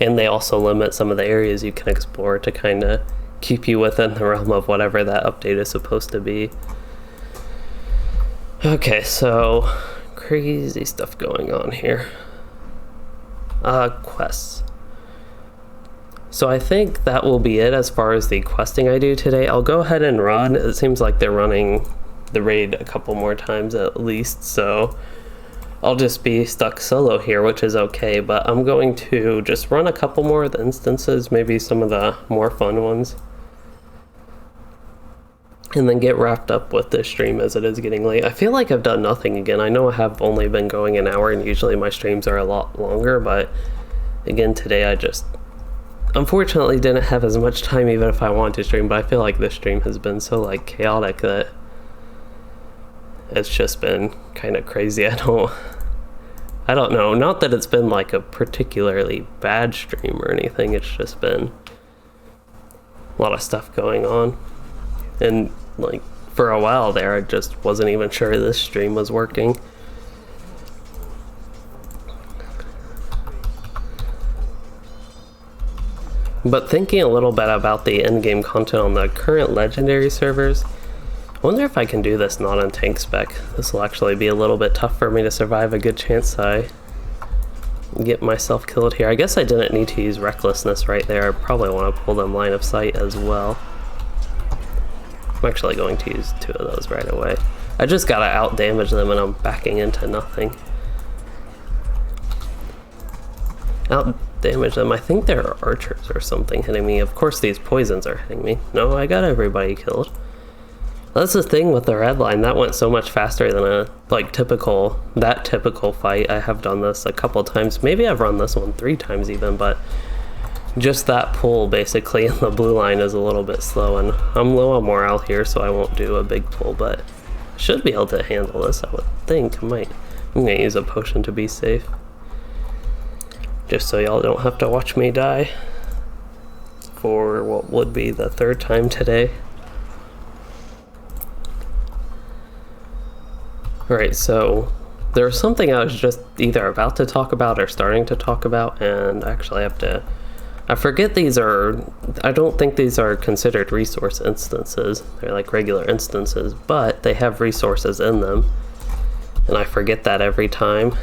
and they also limit some of the areas you can explore to kind of keep you within the realm of whatever that update is supposed to be. Okay, so crazy stuff going on here. Quests. So I think that will be it as far as the questing I do today. I'll go ahead and run. It seems like they're running the raid a couple more times at least, so I'll just be stuck solo here, which is okay, but I'm going to just run a couple more of the instances, maybe some of the more fun ones, and then get wrapped up with this stream as it is getting late. I feel like I've done nothing again. I know I have only been going an hour, and usually my streams are a lot longer, but again today I just unfortunately didn't have as much time even if I wanted to stream. But I feel like this stream has been so like chaotic that it's just been kind of crazy. I don't know, not that it's been like a particularly bad stream or anything, it's just been a lot of stuff going on. And like for a while there, I just wasn't even sure this stream was working. But thinking a little bit about the endgame content on the current legendary servers, I wonder if I can do this not on tank spec. This will actually be a little bit tough for me to survive. A good chance I get myself killed here. I guess I didn't need to use recklessness right there. I probably want to pull them line of sight as well. I'm actually going to use 2 of those right away. I just gotta out damage them and I'm backing into nothing. Out damage them. I think there are archers or something hitting me. Of course these poisons are hitting me. No, I got everybody killed. That's the thing with the red line. That went so much faster than a like typical fight. I have done this a couple times. Maybe I've run this one 3 times even, but just that pull basically in the blue line is a little bit slow, and I'm low on morale here, so I won't do a big pull, but I should be able to handle this, I would think. I'm gonna use a potion to be safe, just so y'all don't have to watch me die for what would be the 3rd time today. Alright, so there was something I was just either about to talk about or starting to talk about, and actually I forget these are, I don't think these are considered resource instances. They're like regular instances, but they have resources in them, and I forget that every time.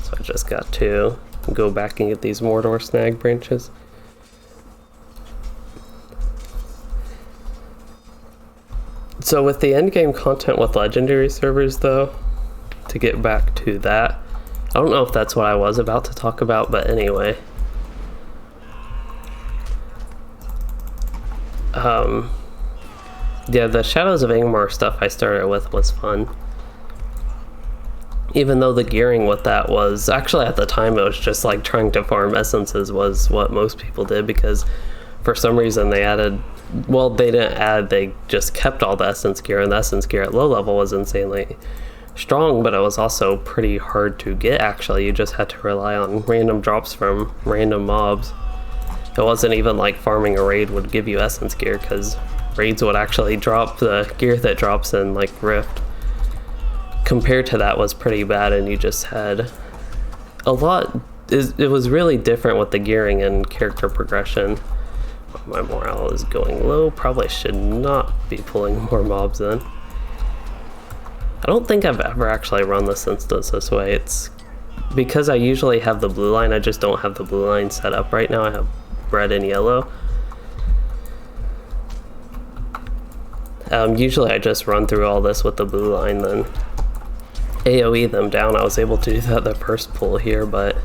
So I just got to go back and get these Mordor snag branches. So with the endgame content with legendary servers though, to get back to that, I don't know if that's what I was about to talk about, but anyway. Yeah, the Shadows of Angmar stuff I started with was fun. Even though the gearing with that was, actually at the time it was just like trying to farm essences was what most people did, because for some reason they added, well, they didn't add, they just kept all the essence gear, and the essence gear at low level was insanely strong, but it was also pretty hard to get actually. You just had to rely on random drops from random mobs. It wasn't even like farming a raid would give you essence gear, because raids would actually drop the gear that drops in like Rift. Compared to that was pretty bad, and you just had a lot. It was really different with the gearing and character progression. My morale is going low. Probably should not be pulling more mobs in. I don't think I've ever actually run this instance this way. It's because I usually have the blue line. I just don't have the blue line set up right now. I have red and yellow. Usually I just run through all this with the blue line, then AoE them down. I was able to do that the first pull here, but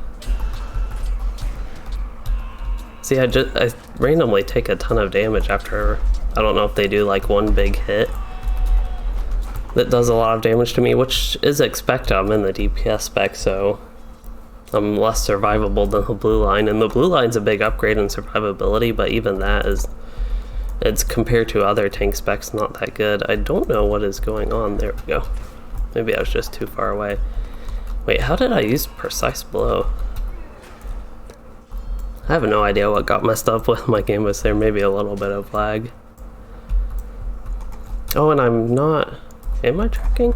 see, I randomly take a ton of damage after, I don't know if they do like one big hit that does a lot of damage to me, which is expected. I'm in the DPS spec, so I'm less survivable than the blue line, and the blue line's a big upgrade in survivability, but even that is, it's compared to other tank specs, not that good. I don't know what is going on. There we go. Maybe I was just too far away. Wait, how did I use precise blow? I have no idea what got messed up with my game. Was there maybe a little bit of lag? Oh, and I'm not... Am I tracking?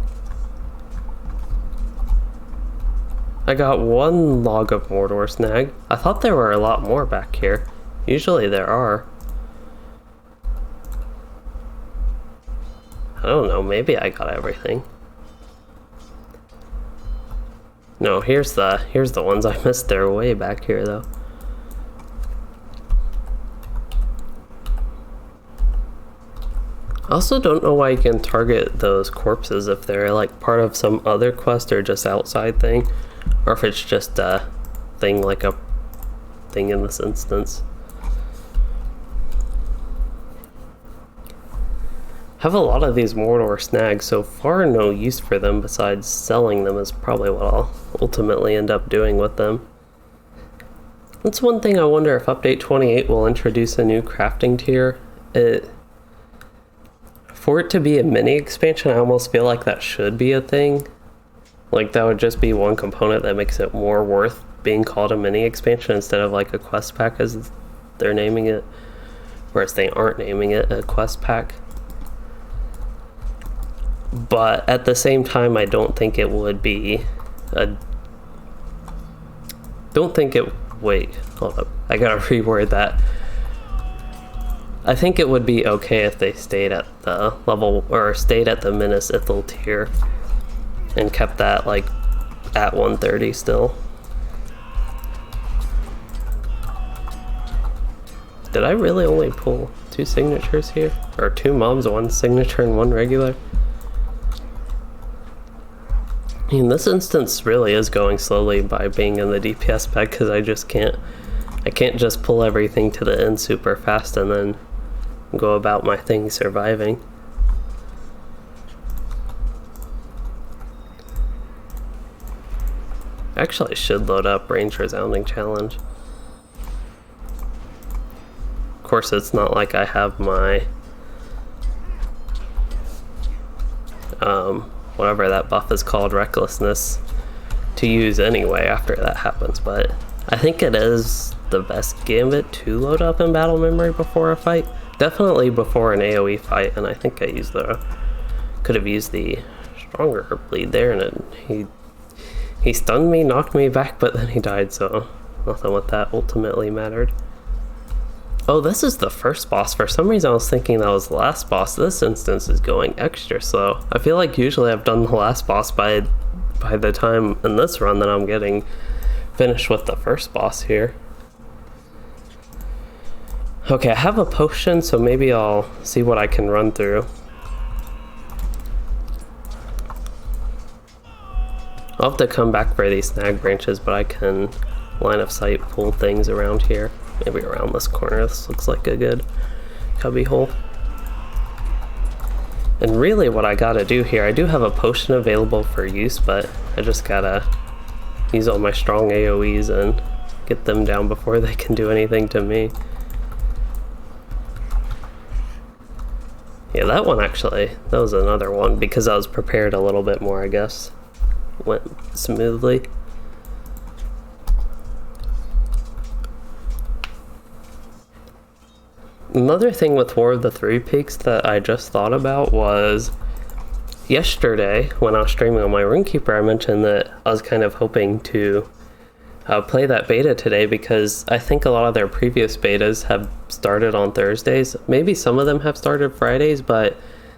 I got one log of Mordor snag. I thought there were a lot more back here. Usually there are. I don't know, maybe I got everything. No, here's the ones I missed. They're way back here though. I also don't know why you can target those corpses if they're like part of some other quest or just outside thing, or if it's just a thing, like a thing in this instance. Have a lot of these Mordor snags, so far no use for them besides selling them is probably what I'll ultimately end up doing with them. That's one thing I wonder if update 28 will introduce a new crafting tier. For it to be a mini expansion, I almost feel like that should be a thing. Like that would just be one component that makes it more worth being called a mini expansion instead of like a quest pack as they're naming it. Whereas they aren't naming it a quest pack. But at the same time, I don't think it would be a... Wait, hold up. I gotta reword that. I think it would be okay if they stayed at the level, or stayed at the Minas Ithil tier and kept that like at 130 still. Did I really only pull 2 signatures here? Or 2 mobs, 1 signature and 1 regular? I mean, this instance really is going slowly by being in the DPS spec, because I can't just pull everything to the end super fast and then go about my thing surviving. Actually, I should load up Range Resounding Challenge. Of course, it's not like I have my whatever that buff is called, Recklessness, to use anyway after that happens, but I think it is the best gambit to load up in battle memory before a fight. Definitely before an AoE fight, and I think I used could have used the stronger bleed there, and he stunned me, knocked me back, but then he died, so nothing with that ultimately mattered. Oh, this is the first boss. For some reason I was thinking that was the last boss. This instance is going extra slow. I feel like usually I've done the last boss by the time in this run that I'm getting finished with the first boss here. Okay, I have a potion, so maybe I'll see what I can run through. I'll have to come back for these snag branches, but I can line of sight pull things around here. Maybe around this corner. This looks like a good cubby hole. And really what I gotta do here, I do have a potion available for use, but I just gotta use all my strong AoEs and get them down before they can do anything to me. Yeah, that one actually, that was another one, because I was prepared a little bit more, I guess. Went smoothly. Another thing with War of the Three Peaks that I just thought about was yesterday when I was streaming on my Runekeeper, I mentioned that I was kind of hoping to play that beta today because I think a lot of their previous betas have started on Thursdays. Maybe some of them have started Fridays, but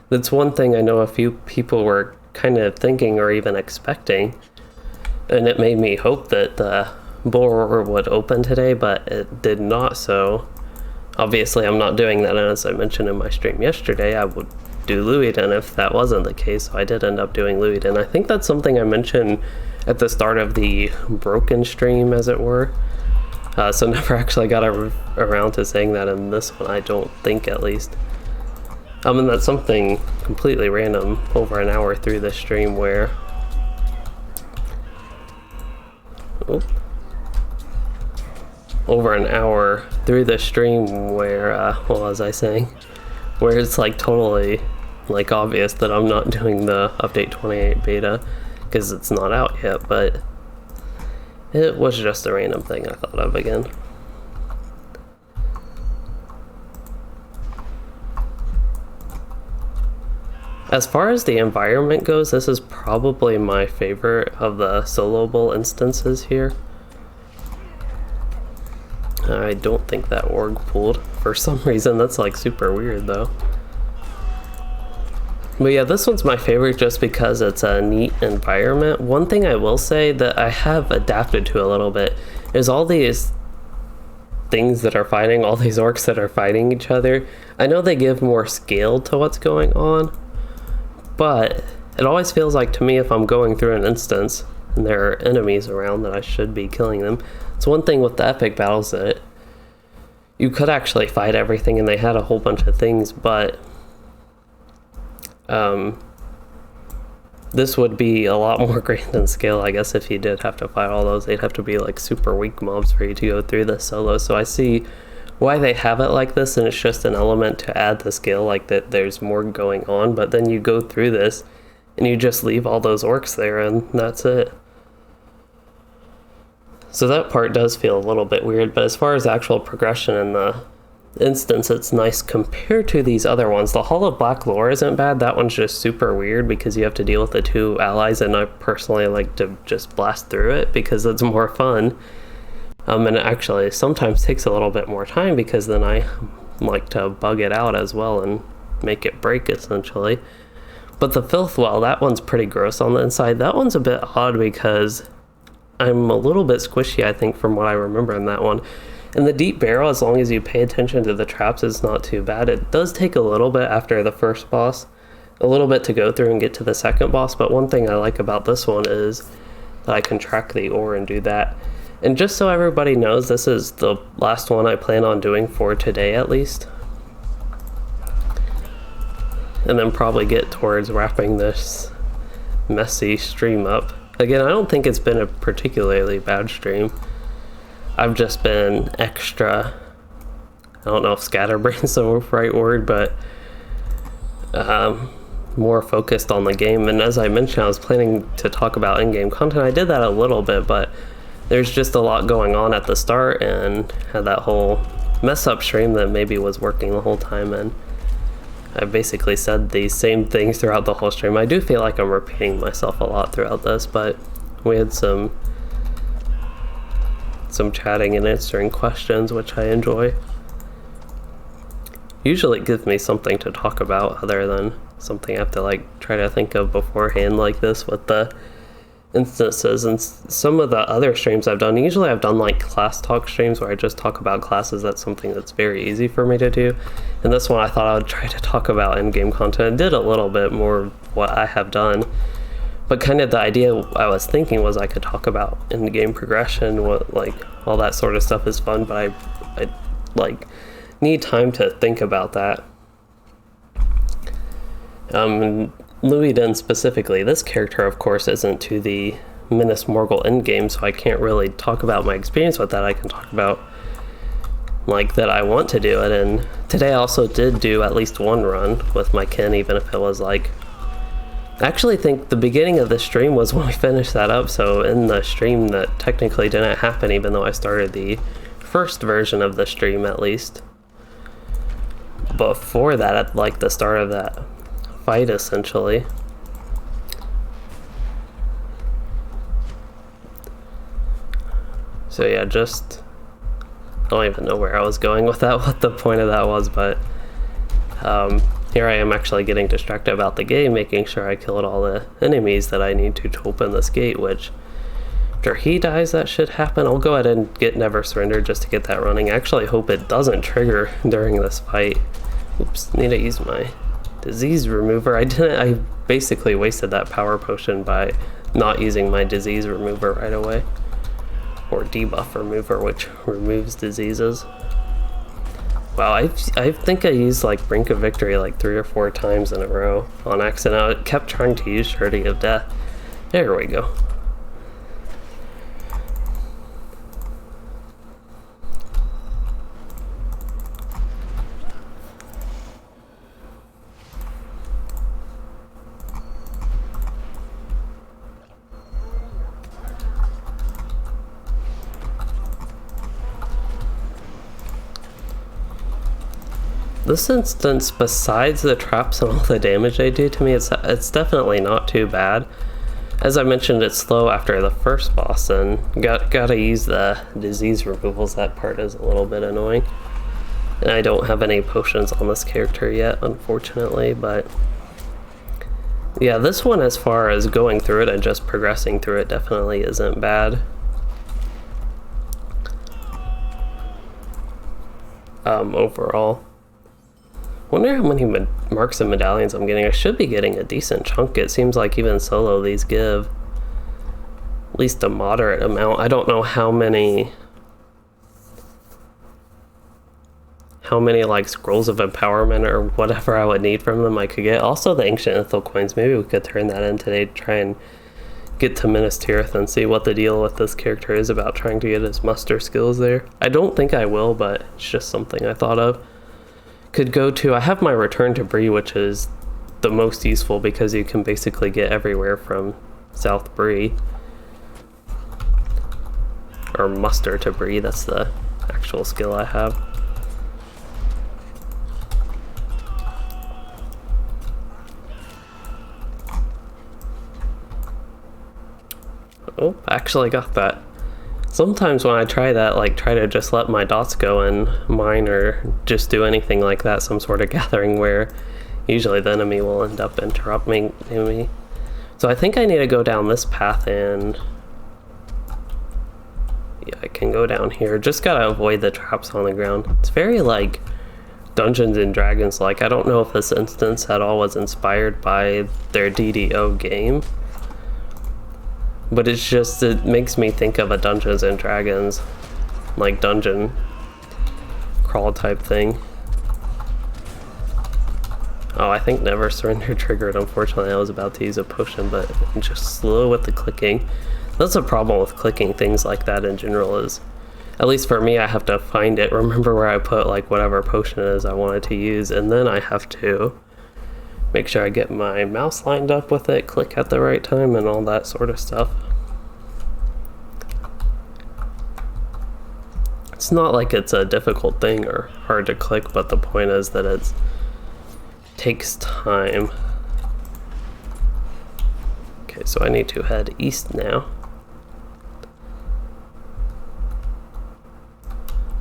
that's one thing I know a few people were kind of thinking or even expecting, and it made me hope that the Bull Roar would open today, but it did not. So obviously I'm not doing that, and as I mentioned in my stream yesterday, I would do Loueyden if that wasn't the case. So I did end up doing Loueyden. I think that's something I mentioned at the start of the broken stream, as it were. So never actually got around to saying that in this one, I don't think, at least. And that's something completely random over an hour through the stream where... over an hour through the stream where, what was I saying? Where it's like totally like obvious that I'm not doing the update 28 beta because it's not out yet, but it was just a random thing I thought of again. As far as the environment goes, this is probably my favorite of the soloable instances here. I don't think that org pulled for some reason. That's like super weird though. But yeah, this one's my favorite just because it's a neat environment. One thing I will say that I have adapted to a little bit is all these things that are fighting, all these orcs that are fighting each other. I know they give more scale to what's going on, but it always feels like to me if I'm going through an instance and there are enemies around that I should be killing them. It's one thing with the epic battles that you could actually fight everything and they had a whole bunch of things, but this would be a lot more grand in scale, I guess. If you did have to fight all those, they'd have to be like super weak mobs for you to go through this solo. So I see why they have it like this, and it's just an element to add the scale, like that there's more going on, but then you go through this and you just leave all those orcs there and that's it. So that part does feel a little bit weird, but as far as actual progression in the instance, it's nice compared to these other ones. The Hall of Black Lore isn't bad. That one's just super weird because you have to deal with the two allies, and I personally like to just blast through it because it's more fun. And it actually sometimes takes a little bit more time because then I like to bug it out as well and make it break essentially. But the Filth Well, that one's pretty gross on the inside. That one's a bit odd because I'm a little bit squishy, I think, from what I remember in that one. And the Deep Barrel, as long as you pay attention to the traps, is not too bad. It does take a little bit after the first boss, a little bit to go through and get to the second boss, but one thing I like about this one is that I can track the ore and do that. And just so everybody knows, this is the last one I plan on doing for today at least. And then probably get towards wrapping this messy stream up. Again, I don't think it's been a particularly bad stream. I've just been extra, I don't know if scatterbrain's the right word, but more focused on the game. And as I mentioned, I was planning to talk about in-game content. I did that a little bit, but there's just a lot going on at the start and had that whole mess up stream that maybe was working the whole time, and I basically said these same things throughout the whole stream. I do feel like I'm repeating myself a lot throughout this, but we had some chatting and answering questions, which I enjoy. Usually it gives me something to talk about other than something I have to like try to think of beforehand, like this with the instances. And some of the other streams I've done, usually I've done like class talk streams where I just talk about classes. That's something that's very easy for me to do. And this one I thought I would try to talk about in-game content. I did a little bit more what I have done, but kind of the idea I was thinking was I could talk about in-game progression, what like all that sort of stuff is fun, but I like need time to think about that. Loueyden specifically, this character of course isn't to the Minas Morgul endgame, so I can't really talk about my experience with that. I can talk about like that I want to do it, and today I also did do at least one run with my kin, even if it was like, I actually think the beginning of the stream was when we finished that up, so in the stream that technically didn't happen even though I started the first version of the stream at least. before that, at like the start of that fight, essentially. So yeah, just I don't even know where I was going with that, what the point of that was, but here I am actually getting distracted about the game, making sure I killed all the enemies that I need to open this gate, which after he dies, that should happen. I'll go ahead and get Never Surrender just to get that running. I actually hope it doesn't trigger during this fight. Oops, need to use my disease remover. I basically wasted that power potion by not using my disease remover right away. Or debuff remover, which removes diseases. Wow, I think I used like Brink of Victory like 3 or 4 times in a row on accident. I kept trying to use Surety of Death. There we go. This instance, besides the traps and all the damage they do to me, it's definitely not too bad. As I mentioned, it's slow after the first boss, and gotta use the disease removals. That part is a little bit annoying. And I don't have any potions on this character yet, unfortunately, but yeah, this one, as far as going through it and just progressing through it, definitely isn't bad. Overall. Wonder how many marks and medallions I'm getting. I should be getting a decent chunk. It seems like even solo these give at least a moderate amount. I don't know how many like scrolls of empowerment or whatever I would need from them I could get. Also the ancient Ithil coins, maybe we could turn that in today to try and get to Minas Tirith and see what the deal with this character is about trying to get his muster skills there. I don't think I will, but it's just something I thought of. Could go to, I have my Return to Bree, which is the most useful because you can basically get everywhere from South Bree. Or Muster to Bree, that's the actual skill I have. Oh, I actually got that. Sometimes when I try that, like try to just let my dots go and mine or just do anything like that, some sort of gathering, where usually the enemy will end up interrupting me. So I think I need to go down this path, and yeah, I can go down here. Just gotta avoid the traps on the ground. It's very like Dungeons and Dragons like. I don't know if this instance at all was inspired by their DDO game, but it's just, it makes me think of a Dungeons and Dragons, like dungeon crawl type thing. Oh, I think Never Surrender triggered. Unfortunately, I was about to use a potion, but I'm just slow with the clicking. That's a problem with clicking things like that in general, is, at least for me, I have to find it, remember where I put like whatever potion it is I wanted to use, and then I have to make sure I get my mouse lined up with it, click at the right time, and all that sort of stuff. It's not like it's a difficult thing or hard to click, but the point is that it takes time. Okay, so I need to head east now.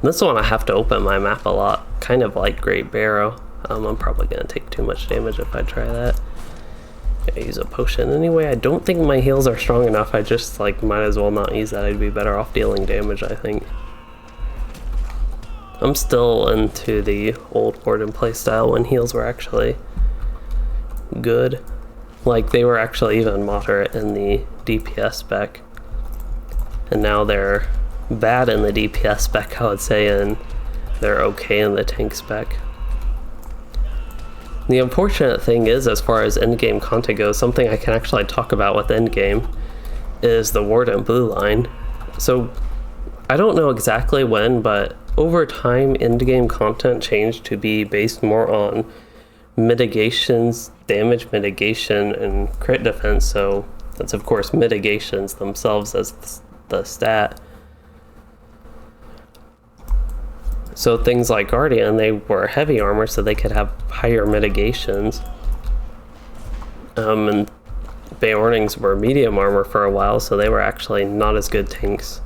This one I have to open my map a lot, kind of like Great Barrow. I'm probably going to take too much damage if I try that. I use a potion anyway. I don't think my heals are strong enough. I just like might as well not use that. I'd be better off dealing damage, I think. I'm still into the old Warden playstyle when heals were actually good. Like they were actually even moderate in the DPS spec. And now they're bad in the DPS spec, I would say, and they're okay in the tank spec. The unfortunate thing is, as far as endgame content goes, something I can actually talk about with endgame is the Warden blue line. So I don't know exactly when, but over time endgame content changed to be based more on mitigations, damage mitigation, and crit defense. So that's of course mitigations themselves as the stat. So things like Guardian, they were heavy armor so they could have higher mitigations. And Beornings were medium armor for a while, so they were actually not as good tanks.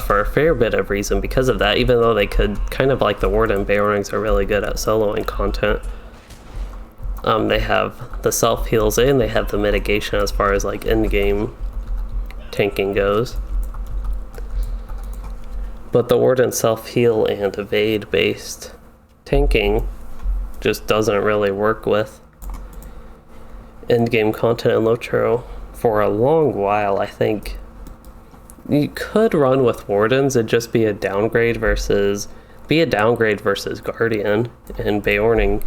For a fair bit of reason because of that, even though they could, kind of like the Warden, Beornings are really good at soloing content. They have the self-heals and they have the mitigation as far as like endgame tanking goes. But the Warden self-heal and evade based tanking just doesn't really work with endgame content in LOTRO for a long while. I think you could run with Wardens, it'd just be a downgrade versus Guardian and Beorning.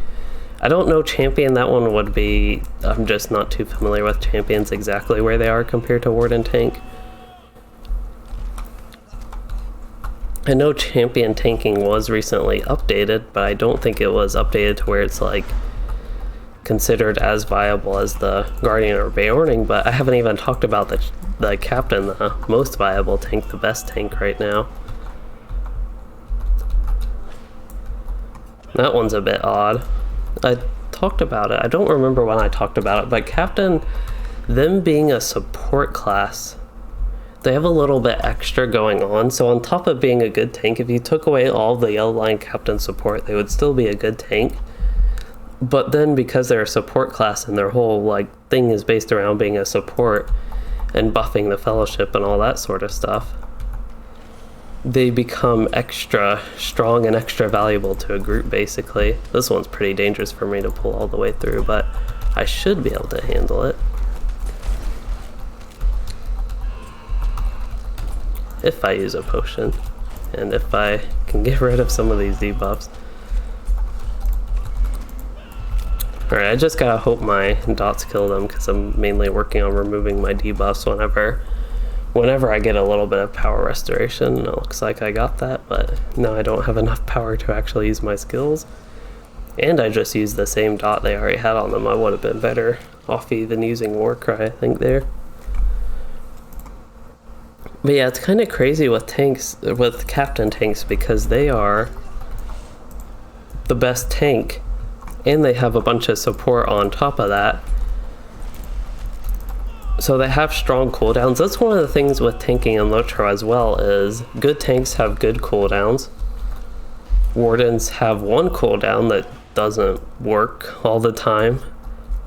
I don't know champion that one would be, I'm just not too familiar with champions exactly where they are compared to Warden tank. I know champion tanking was recently updated, but I don't think it was updated to where it's like considered as viable as the Guardian or Beorning. But I haven't even talked about the Captain, the most viable tank, the best tank right now. That one's a bit odd. I talked about it, I don't remember when I talked about it, but Captain, them being a support class, they have a little bit extra going on. So on top of being a good tank, if you took away all the yellow line Captain support, they would still be a good tank. But then because they're a support class and their whole like thing is based around being a support and buffing the fellowship and all that sort of stuff, they become extra strong and extra valuable to a group basically. This one's pretty dangerous for me to pull all the way through, but I should be able to handle it. If I use a potion, and if I can get rid of some of these debuffs. Alright, I just gotta hope my dots kill them because I'm mainly working on removing my debuffs whenever I get a little bit of power restoration. It looks like I got that, but no, I don't have enough power to actually use my skills. And I just used the same dot they already had on them. I would have been better off even using Warcry, I think, there. But yeah, it's kind of crazy with tanks, with Captain tanks, because they are the best tank, and they have a bunch of support on top of that. So they have strong cooldowns. That's one of the things with tanking in LOTRO as well, is good tanks have good cooldowns. Wardens have one cooldown that doesn't work all the time.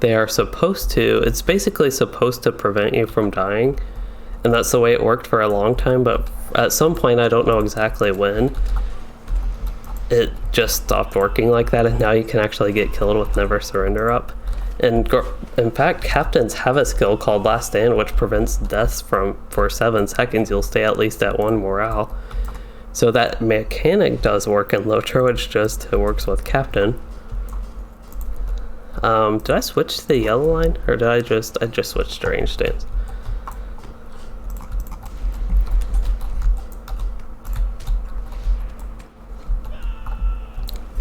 They are supposed to, it's basically supposed to prevent you from dying. And that's the way it worked for a long time, but at some point, I don't know exactly when, it just stopped working like that, and now you can actually get killed with Never Surrender up. And in fact, Captains have a skill called Last Stand, which prevents deaths for 7 seconds. You'll stay at least at 1 morale. So that mechanic does work in LOTRO, it's just it works with Captain. Did I switch to the yellow line, or did I just switched to range stance?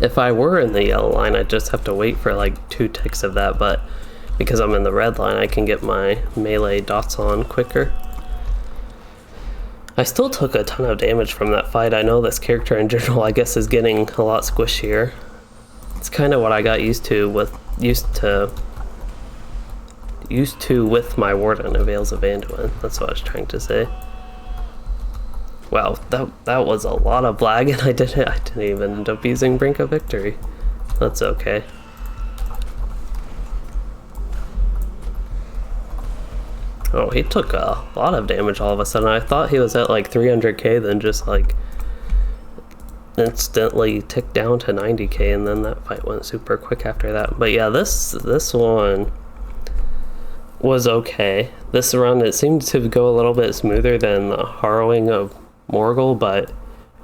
If I were in the yellow line, I'd just have to wait for like 2 ticks of that, but because I'm in the red line, I can get my melee dots on quicker. I still took a ton of damage from that fight. I know this character in general, I guess, is getting a lot squishier. It's kind of what I got used to with my Warden of Veils of Anduin. That's what I was trying to say. Wow, that was a lot of lag, and I didn't even end up using Brink of Victory. That's okay. Oh, he took a lot of damage all of a sudden. I thought he was at like 300k, then just like instantly ticked down to 90k, and then that fight went super quick after that. But yeah, this one was okay. This run, it seemed to go a little bit smoother than the Harrowing of Morgul, but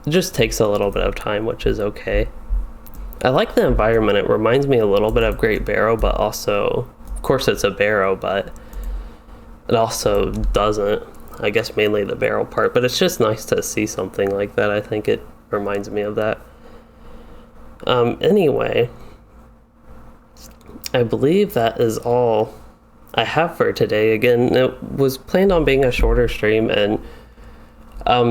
it just takes a little bit of time, which is okay. I like the environment. It reminds me a little bit of Great Barrow, but also, of course it's a barrow, but it also doesn't. I guess mainly the barrel part, but it's just nice to see something like that. I think it reminds me of that. Anyway, I believe that is all I have for today. Again, it was planned on being a shorter stream, and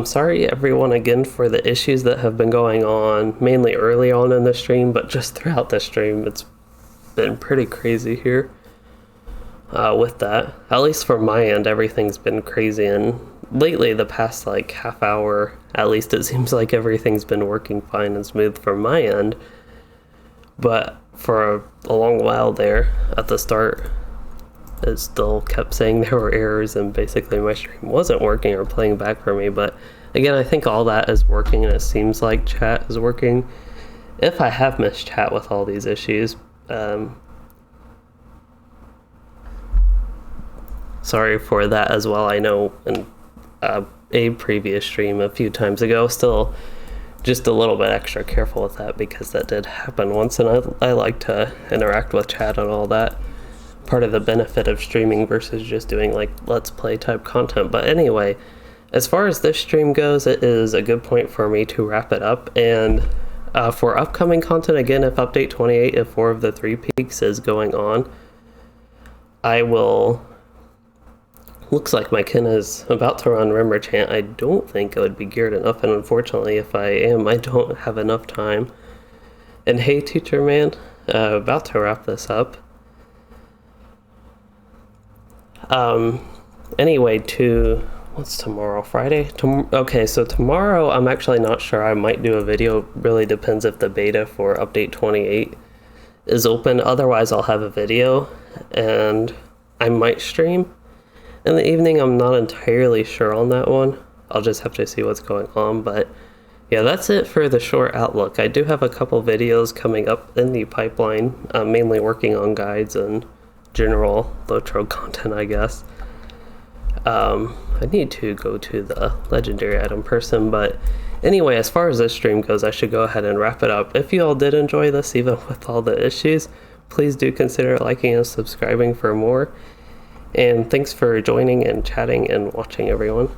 Sorry everyone again for the issues that have been going on, mainly early on in the stream, but just throughout the stream, it's been pretty crazy here. With that, at least for my end, everything's been crazy, and lately, the past like half hour, at least it seems like everything's been working fine and smooth from my end. But for a long while there, at the start, it still kept saying there were errors and basically my stream wasn't working or playing back for me. But again, I think all that is working and it seems like chat is working. If I have missed chat with all these issues, sorry for that as well. I know in a previous stream a few times ago, still just a little bit extra careful with that because that did happen once, and I like to interact with chat and all that. Part of the benefit of streaming versus just doing like let's play type content. But anyway, as far as this stream goes, it is a good point for me to wrap it up. And for upcoming content, again, if update 28, if 4 of the 3 peaks is going on, I will... Looks like my kin is about to run Rimmer Chant. I don't think it would be geared enough, and unfortunately, if I am, I don't have enough time. And hey, teacher man, about to wrap this up. Anyway, what's tomorrow? Friday? Okay, so tomorrow, I'm actually not sure. I might do a video. Really depends if the beta for update 28 is open. Otherwise, I'll have a video, and I might stream. In the evening, I'm not entirely sure on that one. I'll just have to see what's going on, but yeah, that's it for the short outlook. I do have a couple videos coming up in the pipeline, mainly working on guides and general LOTRO content, I guess. I need to go to the legendary item person, but anyway, as far as this stream goes, I should go ahead and wrap it up. If you all did enjoy this, even with all the issues, please do consider liking and subscribing for more. And thanks for joining and chatting and watching, everyone.